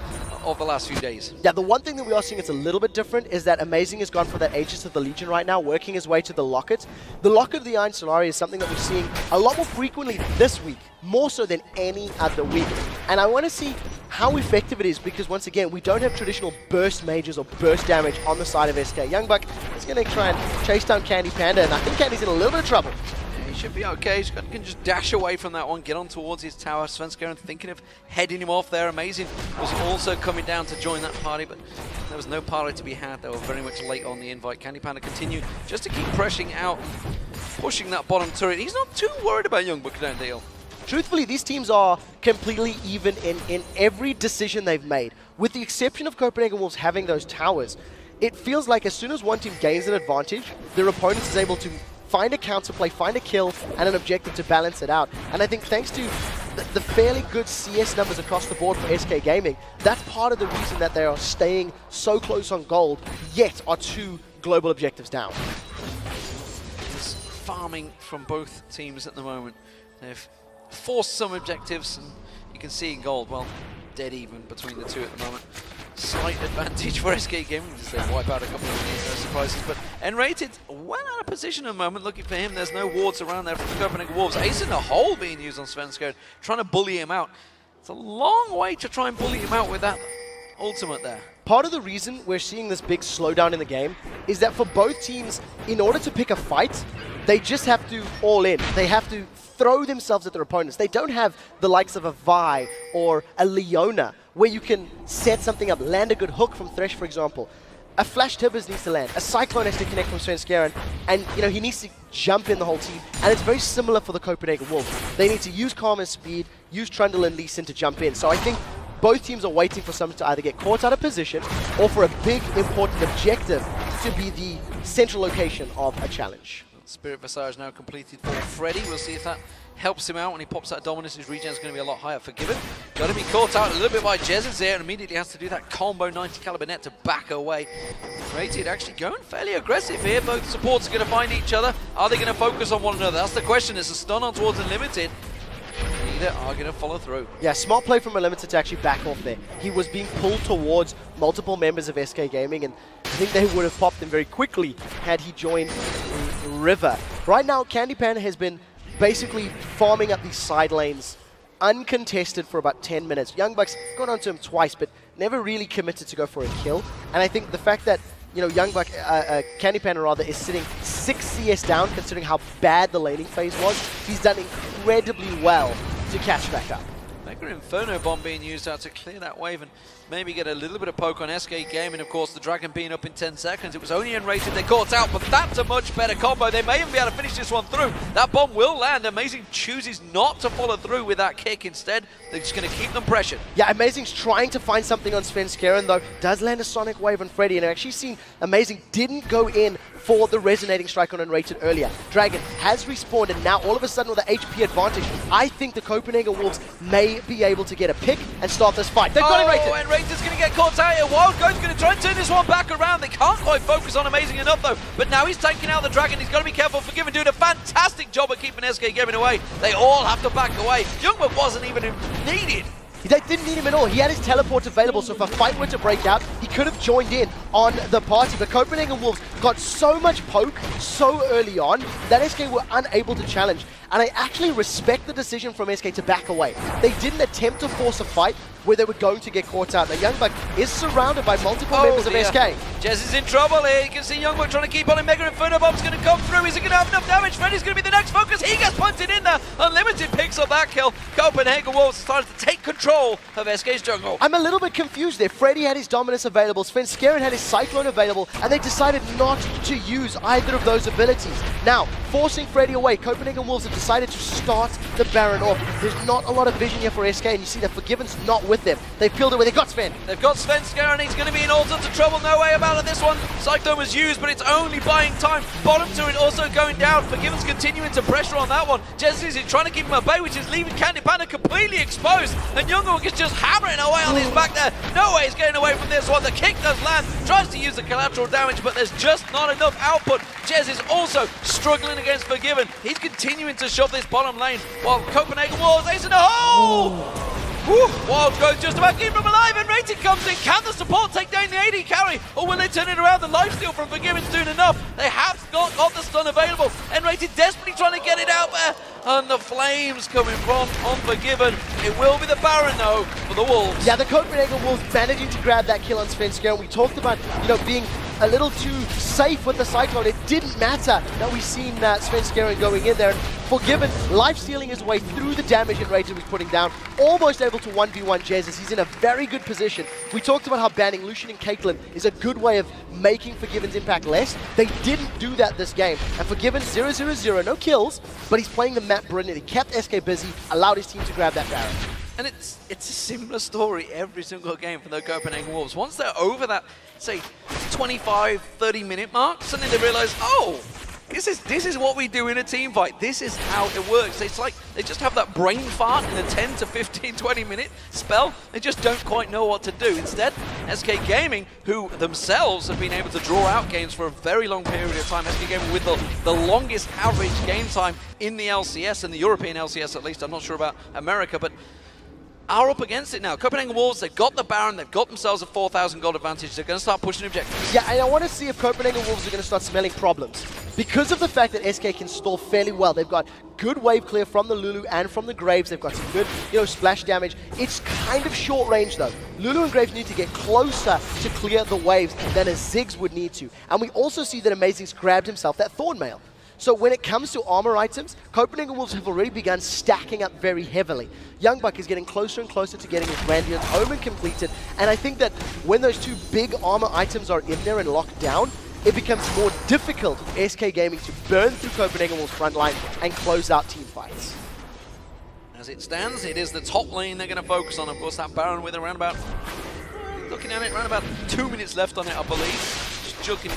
of the last few days. Yeah, the one thing that we are seeing that's a little bit different is that Amazing has gone for that Aegis of the Legion right now, working his way to the Locket. The Locket of the Iron Solari is something that we're seeing a lot more frequently this week, more so than any other week. And I want to see how effective it is, because once again, we don't have traditional burst mages or burst damage on the side of SK. YoungBuck is going to try and chase down Candy Panda, and I think Candy's in a little bit of trouble. He should be okay. He can just dash away from that one, get on towards his tower. Svenskeren thinking of heading him off there. Amazing was also coming down to join that party, but there was no party to be had. They were very much late on the invite. Candy Panda continued just to keep pressing out, pushing that bottom turret. He's not too worried about YoungBuck, don't deal. Truthfully, these teams are completely even in every decision they've made. With the exception of Copenhagen Wolves having those towers, it feels like as soon as one team gains an advantage, their opponent is able to find a counterplay, find a kill, and an objective to balance it out. And I think thanks to the fairly good CS numbers across the board for SK Gaming, that's part of the reason that they are staying so close on gold, yet are 2 global objectives down. There's farming from both teams at the moment. They've forced some objectives, and you can see in gold, well, dead even between the two at the moment. Slight advantage for SK Gaming, just they wipe out a couple of these, no surprises. But nRated well out of position at the moment, looking for him. There's no wards around there from the Copenhagen Wolves. Ace in the hole being used on Svenskeren, trying to bully him out. It's a long way to try and bully him out with that ultimate there. Part of the reason we're seeing this big slowdown in the game is that for both teams, in order to pick a fight, they just have to all in. They have to throw themselves at their opponents. They don't have the likes of a Vi or a Leona, where you can set something up, land a good hook from Thresh, for example. a Flash Tibbers needs to land, a Cyclone has to connect from Svenskeren, and he needs to jump in the whole team. And it's very similar for the Copenhagen Wolves. They need to use Calm and Speed, use Trundle and Lee Sin to jump in. So I think both teams are waiting for someone to either get caught out of position or for a big, important objective to be the central location of a challenge. Spirit Visage now completed for Freddy. We'll see if that helps him out when he pops that dominance. His regen is going to be a lot higher. Forgiven. Got to be caught out a little bit by Jesiz there and immediately has to do that combo 90 caliber net to back away. nRated actually going fairly aggressive here. Both supports are going to find each other. Are they going to focus on one another? That's the question. There's a stun on towards Unlimited. Neither are going to follow through. Yeah, smart play from Unlimited to actually back off there. He was being pulled towards multiple members of SK Gaming, and I think they would have popped him very quickly had he joined River. Right now, Candy Panda has been basically farming up these side lanes uncontested for about 10 minutes. YoungBuck's gone onto him twice, but never really committed to go for a kill. And I think the fact that YoungBuck, Candy Panda rather, is sitting 6 CS down, considering how bad the laning phase was, he's done incredibly well to catch back up. Mega Inferno Bomb being used out to clear that wave and maybe get a little bit of poke on SK Gaming. Of course, the Dragon being up in 10 seconds. It was only nRated they caught out, but that's a much better combo. They may even be able to finish this one through. That bomb will land. Amazing chooses not to follow through with that kick. Instead, they're just going to keep them pressured. Yeah, Amazing's trying to find something on Svenskeren, though. Does land a Sonic Wave on Freddy, and I've actually seen Amazing didn't go in for the resonating strike on nRated earlier. Dragon has respawned, and now all of a sudden with the HP advantage, I think the Copenhagen Wolves may be able to get a pick and start this fight. They've got nRated. nRated's going to get caught out here. Wildgoat's going to try and turn this one back around. They can't quite focus on Amazing enough, though. But now he's taking out the Dragon. He's got to be careful. Forgiven doing a fantastic job of keeping SK Gaming away. They all have to back away. YoungBuck wasn't even needed. They didn't need him at all. He had his teleport available, so if a fight were to break out, he could have joined in on the party. But Copenhagen Wolves got so much poke so early on that SK were unable to challenge. And I actually respect the decision from SK to back away. They didn't attempt to force a fight where they were going to get caught out. Now, YoungBuck is surrounded by multiple members of SK. Jez is in trouble here. You can see YoungBuck trying to keep on him. Mega Inferno Bomb's going to come through. Is he going to have enough damage? Freddy's going to be the next focus. He gets punted in there. Unlimited picks up that kill. Copenhagen Wolves started to take control of SK's jungle. I'm a little bit confused there. Freddy had his dominance available. Svenskeren had his Cyclone available, and they decided not to use either of those abilities. Now, forcing Freddy away, Copenhagen Wolves have decided to start the Baron off. There's not a lot of vision here for SK, and you see that Forgiven's not with them. They've peeled away. They've got Sven. They've got Svenskeren. He's going to be in all sorts of trouble. No way about it this one. Cyclone was used, but it's only buying time. Bottom turret also going down. Forgiven's continuing to pressure on that one. Jesiz is trying to keep him at bay, which is leaving Candy Panda completely exposed. And YoungBuck is just hammering away on his back there. No way he's getting away from this one. The kick does land. Tries to use the collateral damage, but there's just not enough output. Jez is also struggling against Forgiven. He's continuing to shove this bottom lane while Copenhagen Wolves ace in the hole. Wildgoat just about keeping him alive, and nRated comes in. Can the support take down the AD carry, or will they turn it around? The lifesteal from Forgiven's doing enough. They have got the stun available. nRated desperately trying to get it out there, and the flames coming from Unforgiven. It will be the Baron though for the Wolves. Yeah, the Copenhagen Wolves managing to grab that kill on Svenskeren. We talked about being a little too safe with the Cyclone. It didn't matter that we've seen Svenskeren going in there. And Forgiven life-stealing his way through the damage nRated was putting down, almost able to 1v1 Jesiz. He's in a very good position. We talked about how banning Lucian and Caitlyn is a good way of making Forgiven's impact less. They didn't do that this game. And Forgiven 0-0-0, no kills, but he's playing the map brilliantly. He kept SK busy, allowed his team to grab that Baron. And it's a similar story every single game for the Copenhagen Wolves. Once they're over that, say, 25, 30-minute mark, suddenly they realize, oh, this is what we do in a team fight. This is how it works. It's like they just have that brain fart in a 10 to 15, 20-minute spell. They just don't quite know what to do. Instead, SK Gaming, who themselves have been able to draw out games for a very long period of time, SK Gaming with the longest average game time in the LCS, and the European LCS at least. I'm not sure about America, but are up against it now. Copenhagen Wolves, they've got the Baron, they've got themselves a 4,000 gold advantage. They're going to start pushing objectives. Yeah, and I want to see if Copenhagen Wolves are going to start smelling problems. Because of the fact that SK can stall fairly well. They've got good wave clear from the Lulu and from the Graves. They've got some good, splash damage. It's kind of short range though. Lulu and Graves need to get closer to clear the waves than a Ziggs would need to. And we also see that Amazing's grabbed himself that Thorn Mail. So when it comes to armor items, Copenhagen Wolves have already begun stacking up very heavily. YoungBuck is getting closer and closer to getting his Grandian's Omen completed, and I think that when those two big armor items are in there and locked down, it becomes more difficult for SK Gaming to burn through Copenhagen Wolves' front line and close out team fights. As it stands, it is the top lane they're going to focus on. Of course, that Baron with around about, looking at it, around about 2 minutes left on it, I believe. Just joking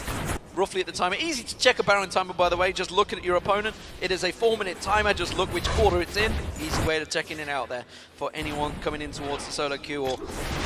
roughly at the timer. Easy to check a Baron timer, by the way, just looking at your opponent. It is a 4-minute timer, just look which quarter it's in. Easy way to check in and out there for anyone coming in towards the solo queue or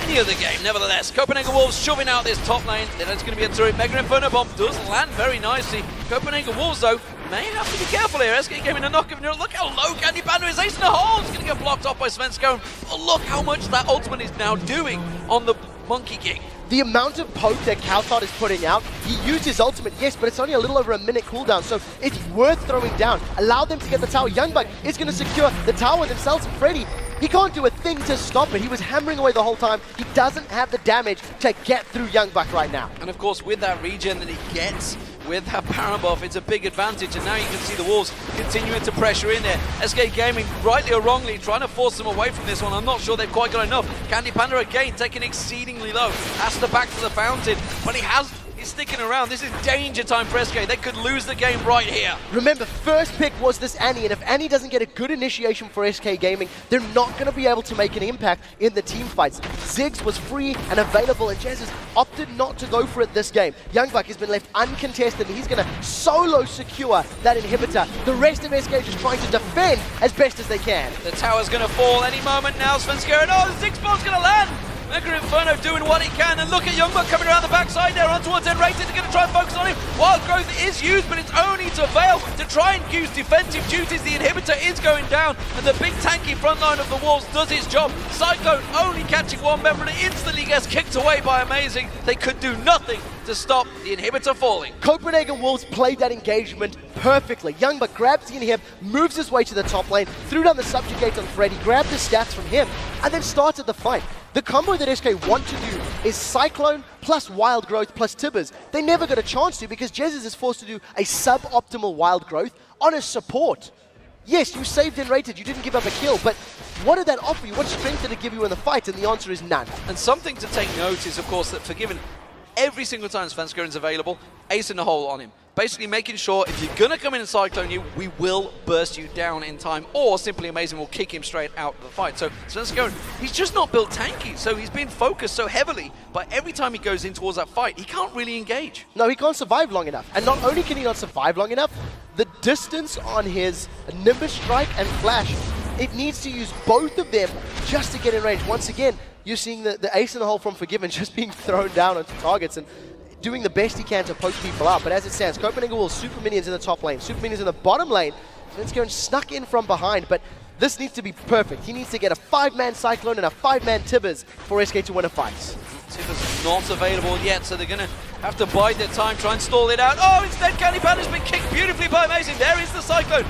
any other game. Nevertheless, Copenhagen Wolves shoving out this top lane. Then it's going to be a turret. Mega Inferno Bomb does land very nicely. Copenhagen Wolves, though, may have to be careful here. SK Gaming are not giving it. Look how low Candy Panda is. Ace in the hole. It's going to get blocked off by Svenskeren. But look how much that ultimate is now doing on the Monkey King. The amount of poke that cowTard is putting out, he used his ultimate, yes, but it's only a little over a minute cooldown, so it's worth throwing down. Allow them to get the tower. YoungBuck is going to secure the tower themselves. Freddy, he can't do a thing to stop it. He was hammering away the whole time. He doesn't have the damage to get through YoungBuck right now. And of course, with that regen that he gets, with that Baron buff, it's a big advantage, and now you can see the Wolves continuing to pressure in there. SK Gaming, rightly or wrongly, trying to force them away from this one. I'm not sure they've quite got enough. Candy Panda again taking exceedingly low. Has to back to the fountain, but he's sticking around. This is danger time for SK. They could lose the game right here. Remember, first pick was this Annie, and if Annie doesn't get a good initiation for SK Gaming, they're not going to be able to make an impact in the team fights. Ziggs was free and available, and Jesiz opted not to go for it this game. YoungBuck has been left uncontested, and he's going to solo secure that inhibitor. The rest of SK just trying to defend as best as they can. The tower's going to fall any moment now. Svenskeren, oh, the Ziggs bomb's going to land. Mega Inferno doing what he can, and look at YoungBuck coming around the backside there on towards nRated. They're going to try and focus on him. Wild Growth is used, but it's only to fail to try and use defensive duties. The inhibitor is going down, and the big tanky front line of the Wolves does its job. Cyclone only catching one member, and it instantly gets kicked away by Amazing. They could do nothing to stop the inhibitor falling. Copenhagen Wolves played that engagement perfectly. YoungBuck grabs the inhib, moves his way to the top lane, threw down the subjugate on Freddy, grabbed the stats from him, and then started the fight. The combo that SK want to do is Cyclone plus Wild Growth plus Tibbers. They never got a chance to because Jesiz is forced to do a suboptimal Wild Growth on a support. Yes, you saved nRated, you didn't give up a kill, but what did that offer you? What strength did it give you in the fight? And the answer is none. And something to take note is, of course, that Forgiven, every single time Svenskeren's available, ace in the hole on him. Basically making sure if you're going to come in and cyclone you, we will burst you down in time, or Simply Amazing will kick him straight out of the fight. So Svenskeren, he's just not built tanky, so he's been focused so heavily, but every time he goes in towards that fight, he can't really engage. No, he can't survive long enough. And not only can he not survive long enough, the distance on his Nimbus Strike and Flash, it needs to use both of them just to get in range. Once again, you're seeing the ace in the hole from Forgiven just being thrown down onto targets and doing the best he can to poke people out. But as it stands, Copenhagen Wolves, super minions in the top lane, super minions in the bottom lane. Svenskeren snuck in from behind, but this needs to be perfect. He needs to get a 5-man Cyclone and a 5-man Tibbers for SK to win a fight. Tibbers not available yet, so they're going to have to bide their time, try and stall it out. Oh, instead Candy Panda's been kicked beautifully by Amazing. There is the Cyclone.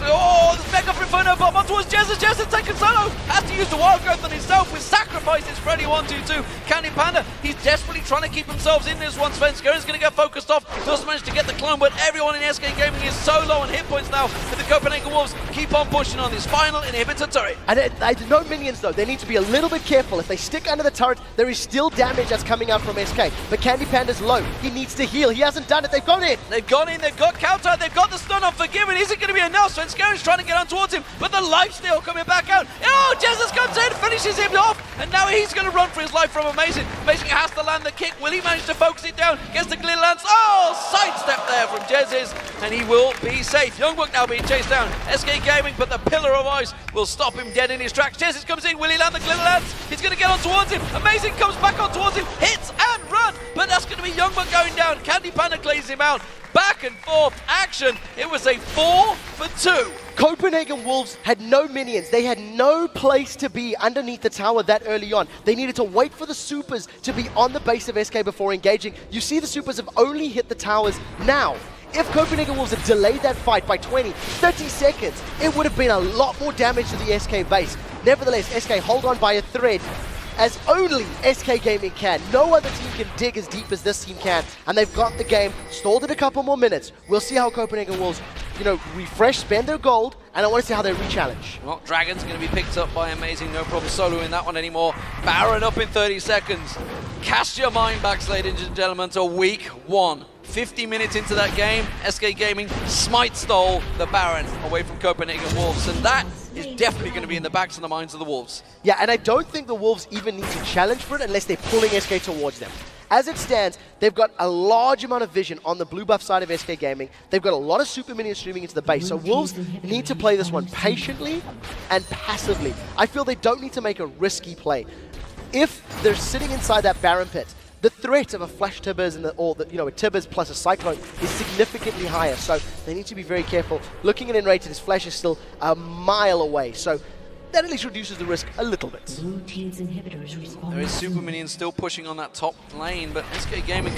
Oh, the Mega Inferno bomb on towards Jesiz. Jesiz taken solo. Has to use the Wild Growth on himself with sacrifices. Freddy 1-2-2. Candy Panda, he's desperately trying to keep themselves in this one. Svenskeren going to get focused off. Doesn't manage to get the clone, but everyone in SK Gaming is so low on hit points now that the Copenhagen Wolves keep on pushing on this final inhibitor turret. And no minions though. They need to be a little bit careful. If they stick under the turret, there is still damage that's coming out from SK. But Candy Panda's low. He needs to heal. He hasn't done it. They've gone in. They've gone in. They've got cowTard. They've got the stun on Forgiven. Is it going to be enough? Svenskeren's trying to get on towards him, but the lifesteal coming back out. Oh, Jesiz comes in, finishes him off, and now he's going to run for his life from Amazing. Amazing has to land the kick. Will he manage to focus it down? Gets the glitter lance. Oh, sidestep there from Jesiz, and he will be safe. YoungBuck now being chased down. SK Gaming, but the pillar of ice will stop him dead in his tracks. Jesiz comes in. Will he land the glitter lance? He's going to get on towards him. Amazing comes back on towards him. Hits and run, but that's going to be YoungBuck going down. Candy Panda glazes him out. Back and forth action. It was a 4-for-2. Copenhagen Wolves had no minions. They had no place to be underneath the tower that early on. They needed to wait for the supers to be on the base of SK before engaging. You see the supers have only hit the towers now. If Copenhagen Wolves had delayed that fight by 20, 30 seconds, it would have been a lot more damage to the SK base. Nevertheless, SK hold on by a thread, as only SK Gaming can. No other team can dig as deep as this team can, and they've got the game, stalled it a couple more minutes. We'll see how Copenhagen Wolves you know, refresh, spend their gold, and I want to see how they re-challenge. Well, Dragon's going to be picked up by Amazing. No problem soloing that one anymore. Baron up in 30 seconds. Cast your mind back, ladies and gentlemen, to week 1. 50 minutes into that game, SK Gaming smite stole the Baron away from Copenhagen Wolves, and that is definitely going to be in the backs and the minds of the Wolves. Yeah, and I don't think the Wolves even need to challenge for it unless they're pulling SK towards them. As it stands, they've got a large amount of vision on the blue buff side of SK Gaming. They've got a lot of super minions streaming into the base, so Wolves need to play this one patiently and passively. I feel they don't need to make a risky play. If they're sitting inside that Baron pit, the threat of a flash Tibbers and a Tibbers plus a Cyclone is significantly higher, so they need to be very careful. Looking at nRated, his flash is still a mile away, so that at least reduces the risk a little bit. Blue team's inhibitors respond. There is super minions still pushing on that top lane, but SK Gaming,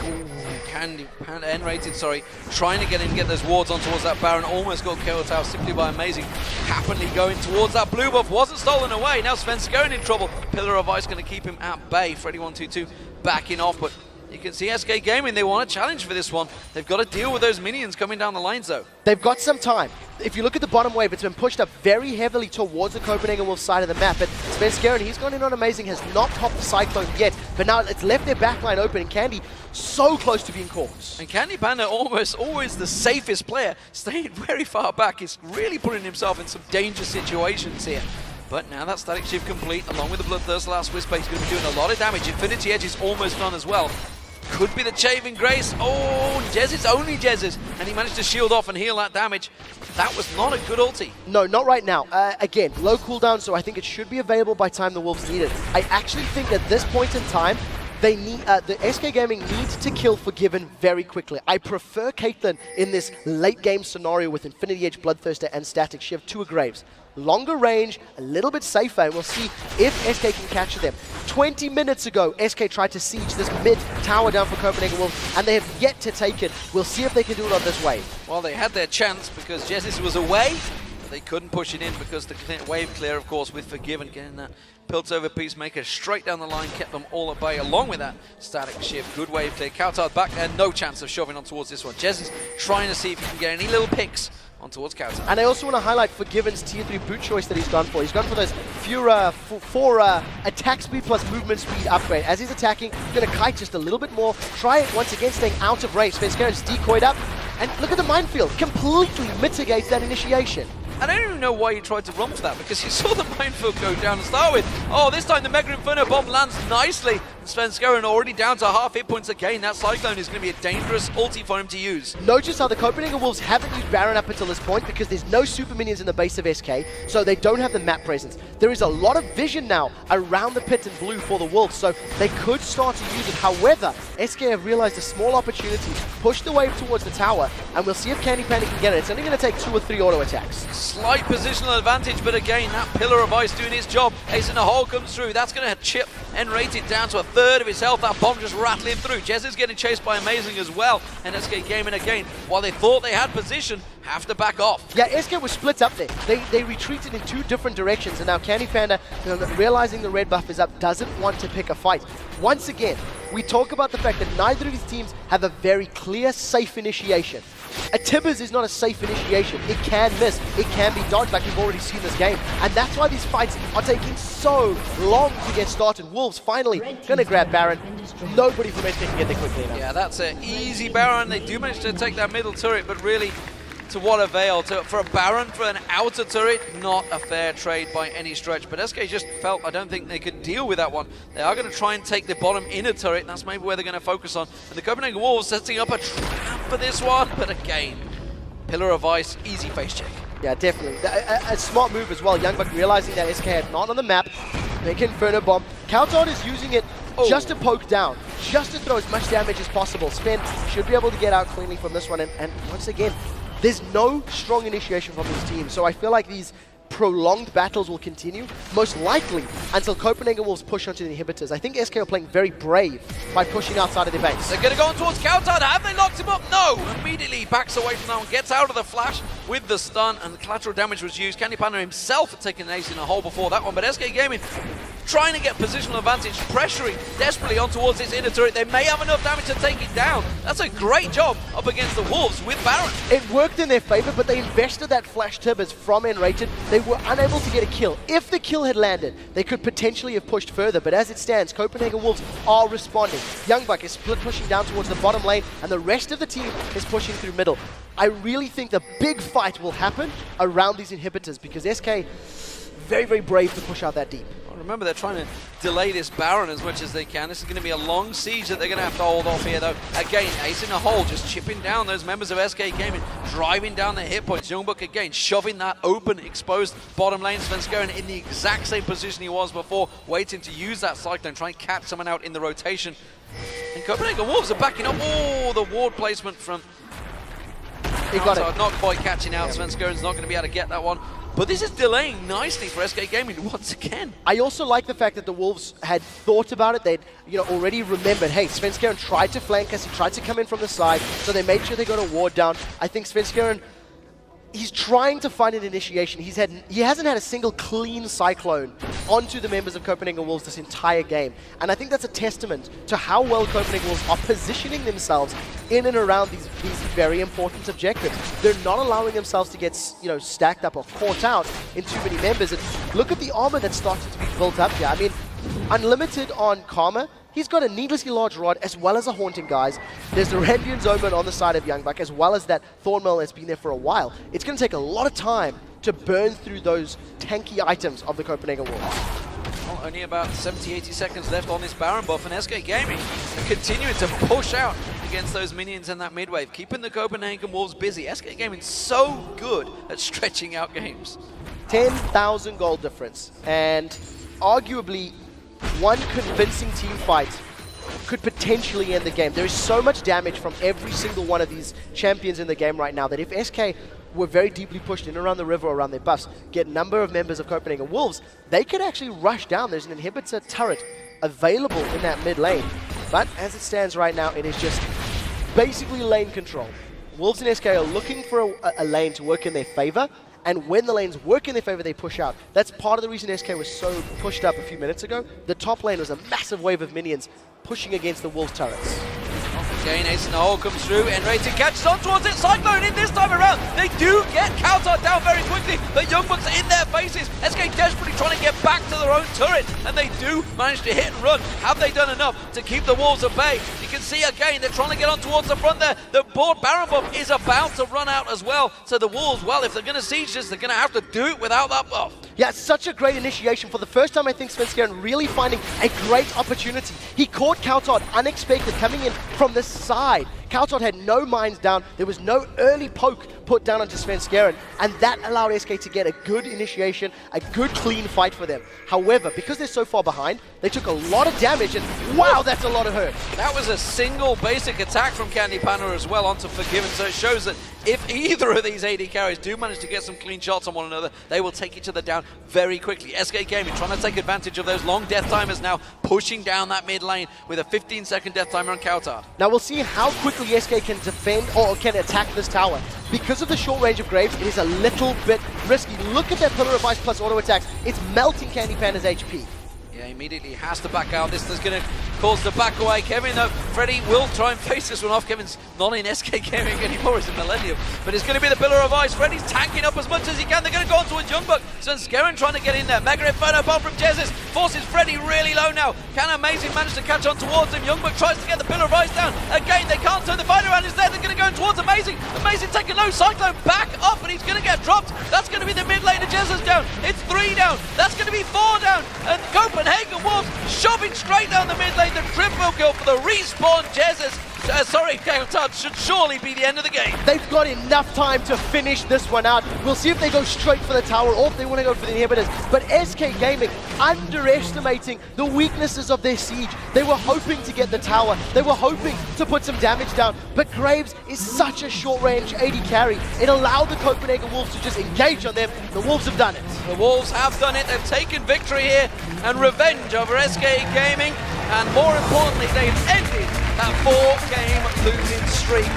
Panda, nRated, sorry, trying to get those wards on towards that Baron, almost got killed out simply by Amazing. Happily going towards that blue buff, wasn't stolen away. Now Svenskeren in trouble. Pillar of Ice going to keep him at bay. Freddy122 backing off, but you can see SK Gaming, they want a challenge for this one. They've got to deal with those minions coming down the lines though. They've got some time. If you look at the bottom wave, it's been pushed up very heavily towards the Copenhagen Wolves side of the map, but Svenskeren, he's gone in on Amazing, has not popped the Cyclone yet, but now it's left their backline open, and Candy so close to being caught. And Candy Panda, almost always the safest player, staying very far back, is really putting himself in some dangerous situations here. But now that static shift complete, along with the Bloodthirst last Whisper, he's going to be doing a lot of damage. Infinity Edge is almost done as well. Could be the Chaving Grace. Oh, Jesiz, only Jesiz. And he managed to shield off and heal that damage. That was not a good ulti. No, not right now. Again, low cooldown, so I think it should be available by time the Wolves need it. I actually think at this point in time, they need the SK Gaming needs to kill Forgiven very quickly. I prefer Caitlyn in this late game scenario with Infinity Edge, Bloodthirster, and Static Shift to a Graves. Longer range, a little bit safer, and we'll see if SK can capture them. 20 minutes ago, SK tried to siege this mid tower down for Copenhagen Wolves, and they have yet to take it. We'll see if they can do it on this wave. Well, they had their chance because Jesiz was away, but they couldn't push it in because the wave clear, of course, with Forgiven getting that Piltover Peacemaker straight down the line, kept them all at bay, along with that static shift. Good wave clear, cowTard back, and no chance of shoving on towards this one. Jesiz trying to see if he can get any little picks on towards cowTard. And I also want to highlight Forgiven's tier 3 boot choice that he's gone for. He's gone for those four attack speed plus movement speed upgrade. As he's attacking, he's going to kite just a little bit more. Try it once again, staying out of range. Svenskeren's decoyed up. And look at the minefield. Completely mitigates that initiation. And I don't even know why he tried to run for that, because you saw the minefield go down to start with. Oh, this time the Mega Inferno bomb lands nicely. Svenskeren already down to half hit points again. That Cyclone is going to be a dangerous ulti for him to use. Notice how the Copenhagen Wolves haven't used Baron up until this point because there's no super minions in the base of SK, so they don't have the map presence. There is a lot of vision now around the pit in blue for the Wolves, so they could start to use it. However, SK have realized a small opportunity, push the wave towards the tower, and we'll see if Candy Panda can get it. It's only going to take 2 or 3 auto attacks. Slight positional advantage, but again, that Pillar of Ice doing his job. Ace in the hole comes through. That's going to chip nRated down to a third of his health. That bomb just rattling through. Jez is getting chased by Amazing as well. And SK Gaming again, while they thought they had position, have to back off. Yeah, SK was split up there. They retreated in 2 different directions, and now Candy Panda, realizing the red buff is up, doesn't want to pick a fight. Once again, we talk about the fact that neither of these teams have a very clear, safe initiation. A Tibbers is not a safe initiation. It can miss. It can be dodged like we've already seen this game. And that's why these fights are taking so long to get started. Wolves finally going to grab Baron. Nobody from SK can get there quickly enough. Yeah, that's an easy Baron. They do manage to take that middle turret, but really, to what avail? For a Baron, for an outer turret, not a fair trade by any stretch. But SK just felt, I don't think they could deal with that one. They are going to try and take the bottom inner turret, and that's maybe where they're going to focus on. And the Copenhagen Wolves setting up a trap for this one, but again, Pillar of Ice, easy face check. Yeah, definitely. A smart move as well. YoungBuck realizing that SK had not on the map. Make Inferno Bomb. cowTard is using it just to poke down, just to throw as much damage as possible. Sven should be able to get out cleanly from this one, and once again, there's no strong initiation from this team, so I feel like these prolonged battles will continue, most likely until Copenhagen Wolves push onto the inhibitors. I think SK are playing very brave by pushing outside of their base. They're going to go on towards cowTard. Have they locked him up? No! Immediately he backs away from that one, gets out of the flash with the stun, and the collateral damage was used. Candy Panda himself had taken an ace in a hole before that one, but SK Gaming trying to get positional advantage, pressuring desperately on towards this inner turret. They may have enough damage to take it down. That's a great job up against the Wolves with Baron. It worked in their favor, but they invested that flash Tibbers from nRated. They were unable to get a kill. If the kill had landed, they could potentially have pushed further, but as it stands, Copenhagen Wolves are responding. YoungBuck is split pushing down towards the bottom lane, and the rest of the team is pushing through middle. I really think the big fight will happen around these inhibitors, because SK very, very brave to push out that deep. Well, remember, they're trying to delay this Baron as much as they can. This is going to be a long siege that they're going to have to hold off here, though. Again, Ace in a hole, just chipping down those members of SK Gaming, driving down their hit points. YoungBuck again, shoving that open, exposed bottom lane. Svenskeren in the exact same position he was before, waiting to use that Cyclone, try and catch someone out in the rotation. And Copenhagen Wolves are backing up. Oh, the ward placement from... He got it. Not quite catching out. Svenskeren's not going to be able to get that one. But this is delaying nicely for SK Gaming once again. I also like the fact that the Wolves had thought about it. They'd already remembered, hey, Svenskeren tried to flank us. He tried to come in from the side, so they made sure they got a ward down. I think Svenskeren, he's trying to find an initiation. He hasn't had a single clean Cyclone onto the members of Copenhagen Wolves this entire game. And I think that's a testament to how well Copenhagen Wolves are positioning themselves in and around these very important objectives. They're not allowing themselves to get stacked up or caught out in too many members. And look at the armor that's starting to be built up here. I mean, Unlimited on Karma, he's got a needlessly large rod as well as a Haunting, guys. There's the Rendian's Omen on the side of YoungBuck as well as that Thornmail that's been there for a while. It's going to take a lot of time to burn through those tanky items of the Copenhagen Wolves. Well, only about 70-80 seconds left on this Baron buff, and SK Gaming are continuing to push out against those minions in that mid wave, keeping the Copenhagen Wolves busy. SK Gaming so good at stretching out games. 10,000 gold difference, and arguably one convincing team fight could potentially end the game. There is so much damage from every single one of these champions in the game right now that if SK were very deeply pushed in around the river, around their buffs, get a number of members of Copenhagen Wolves, they could actually rush down. There's an inhibitor turret available in that mid lane. But as it stands right now, it is just basically lane control. Wolves and SK are looking for a lane to work in their favor, and when the lanes work in their favor, they push out. That's part of the reason SK was so pushed up a few minutes ago. The top lane was a massive wave of minions pushing against the Wolves turrets. Again, Ace in the hole comes through, nRated catches on towards it, Cyclone in this time around. They do get cowTard down very quickly, but YoungBuck's in their faces. SK desperately trying to get back to their own turret, and they do manage to hit and run. Have they done enough to keep the Wolves at bay? You can see again, they're trying to get on towards the front there. The board Baron buff is about to run out as well. So the Wolves, well, if they're going to siege this, they're going to have to do it without that buff. Yeah, it's such a great initiation. For the first time, I think Svenskeren really finding a great opportunity. He caught cowTard unexpected, coming in from the side. cowTard had no mines down. There was no early poke put down onto Svenskeren, and that allowed SK to get a good initiation, a good clean fight for them. However, because they're so far behind, they took a lot of damage, and wow, that's a lot of hurt. That was a single basic attack from Panda as well onto Forgiven, so it shows that if either of these AD carries do manage to get some clean shots on one another, they will take each other down very quickly. SK Gaming trying to take advantage of those long death timers now, pushing down that mid lane with a 15-second death timer on cowTard. Now we'll see how quickly SK can defend or can attack this tower. Because of the short range of Graves, it is a little bit risky. Look at that Pillar of Ice plus auto attacks. It's melting Candy Panda's HP. Yeah, immediately has to back out. This is going to cause the back away. Kevin, though, Freddy will try and face this one off. Kevin's not in SK Gaming anymore as a Millennium, but it's going to be the Pillar of Ice. Freddy's tanking up as much as he can. They're going to go onto a YoungBuck. Svenskeren trying to get in there. Mega Inferno bomb from Jesiz forces Freddy really low now. Can Amazing manage to catch on towards him? YoungBuck tries to get the Pillar of Ice down. Again, they can't turn the fight around. Instead, they're going to go towards Amazing. Amazing taking low. Cyclone back up, and he's going to get dropped. That's going to be the mid lane of Jesiz down. It's 3 down. That's going to be 4 down. And Copenhagen Wolves shoving straight down the mid lane. The triple kill for the respawn. Jesiz, cowTard should surely be the end of the game. They've got enough time to finish this one out. We'll see if they go straight for the tower or if they want to go for the inhibitors. But SK Gaming underestimating the weaknesses of their siege. They were hoping to get the tower. They were hoping to put some damage down. But Graves is such a short-range AD carry. It allowed the Copenhagen Wolves to just engage on them. The Wolves have done it. The Wolves have done it. They've taken victory here and revenge over SK Gaming. And more importantly, they've ended that 4-game losing streak.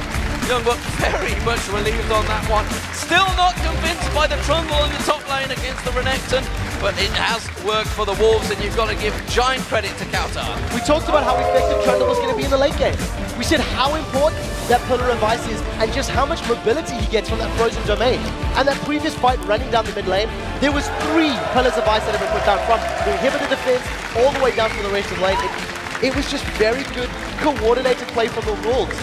YoungBuck very much relieved on that one. Still not convinced by the Trundle in the top lane against the Renekton. but it has worked for the Wolves, and you've got to give giant credit to cowTard. We talked about how effective Trundle was going to be in the late game. We said how important that Pillar of Ice is and just how much mobility he gets from that frozen domain. And that previous fight running down the mid lane, there was 3 Pillars of Ice that have been put down from the inhibitor defense all the way down to the rest of the lane. It was just very good, coordinated play from the Wolves.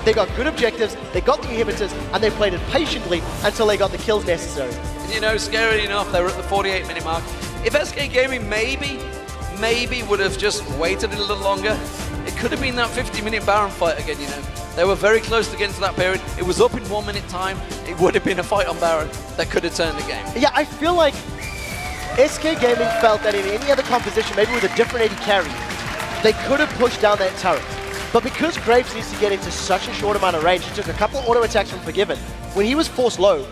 They got good objectives, they got the inhibitors, and they played it patiently until they got the kills necessary. And you know, scary enough, they were at the 48-minute mark. If SK Gaming maybe would have just waited a little longer, it could have been that 50-minute Baron fight again, you know. They were very close to getting to that period. It was up in 1 minute time. It would have been a fight on Baron that could have turned the game. Yeah, I feel like SK Gaming felt that in any other composition, maybe with a different AD carry, they could have pushed down that turret. But because Graves needs to get into such a short amount of range, he took a couple auto attacks from Forgiven. When he was forced low,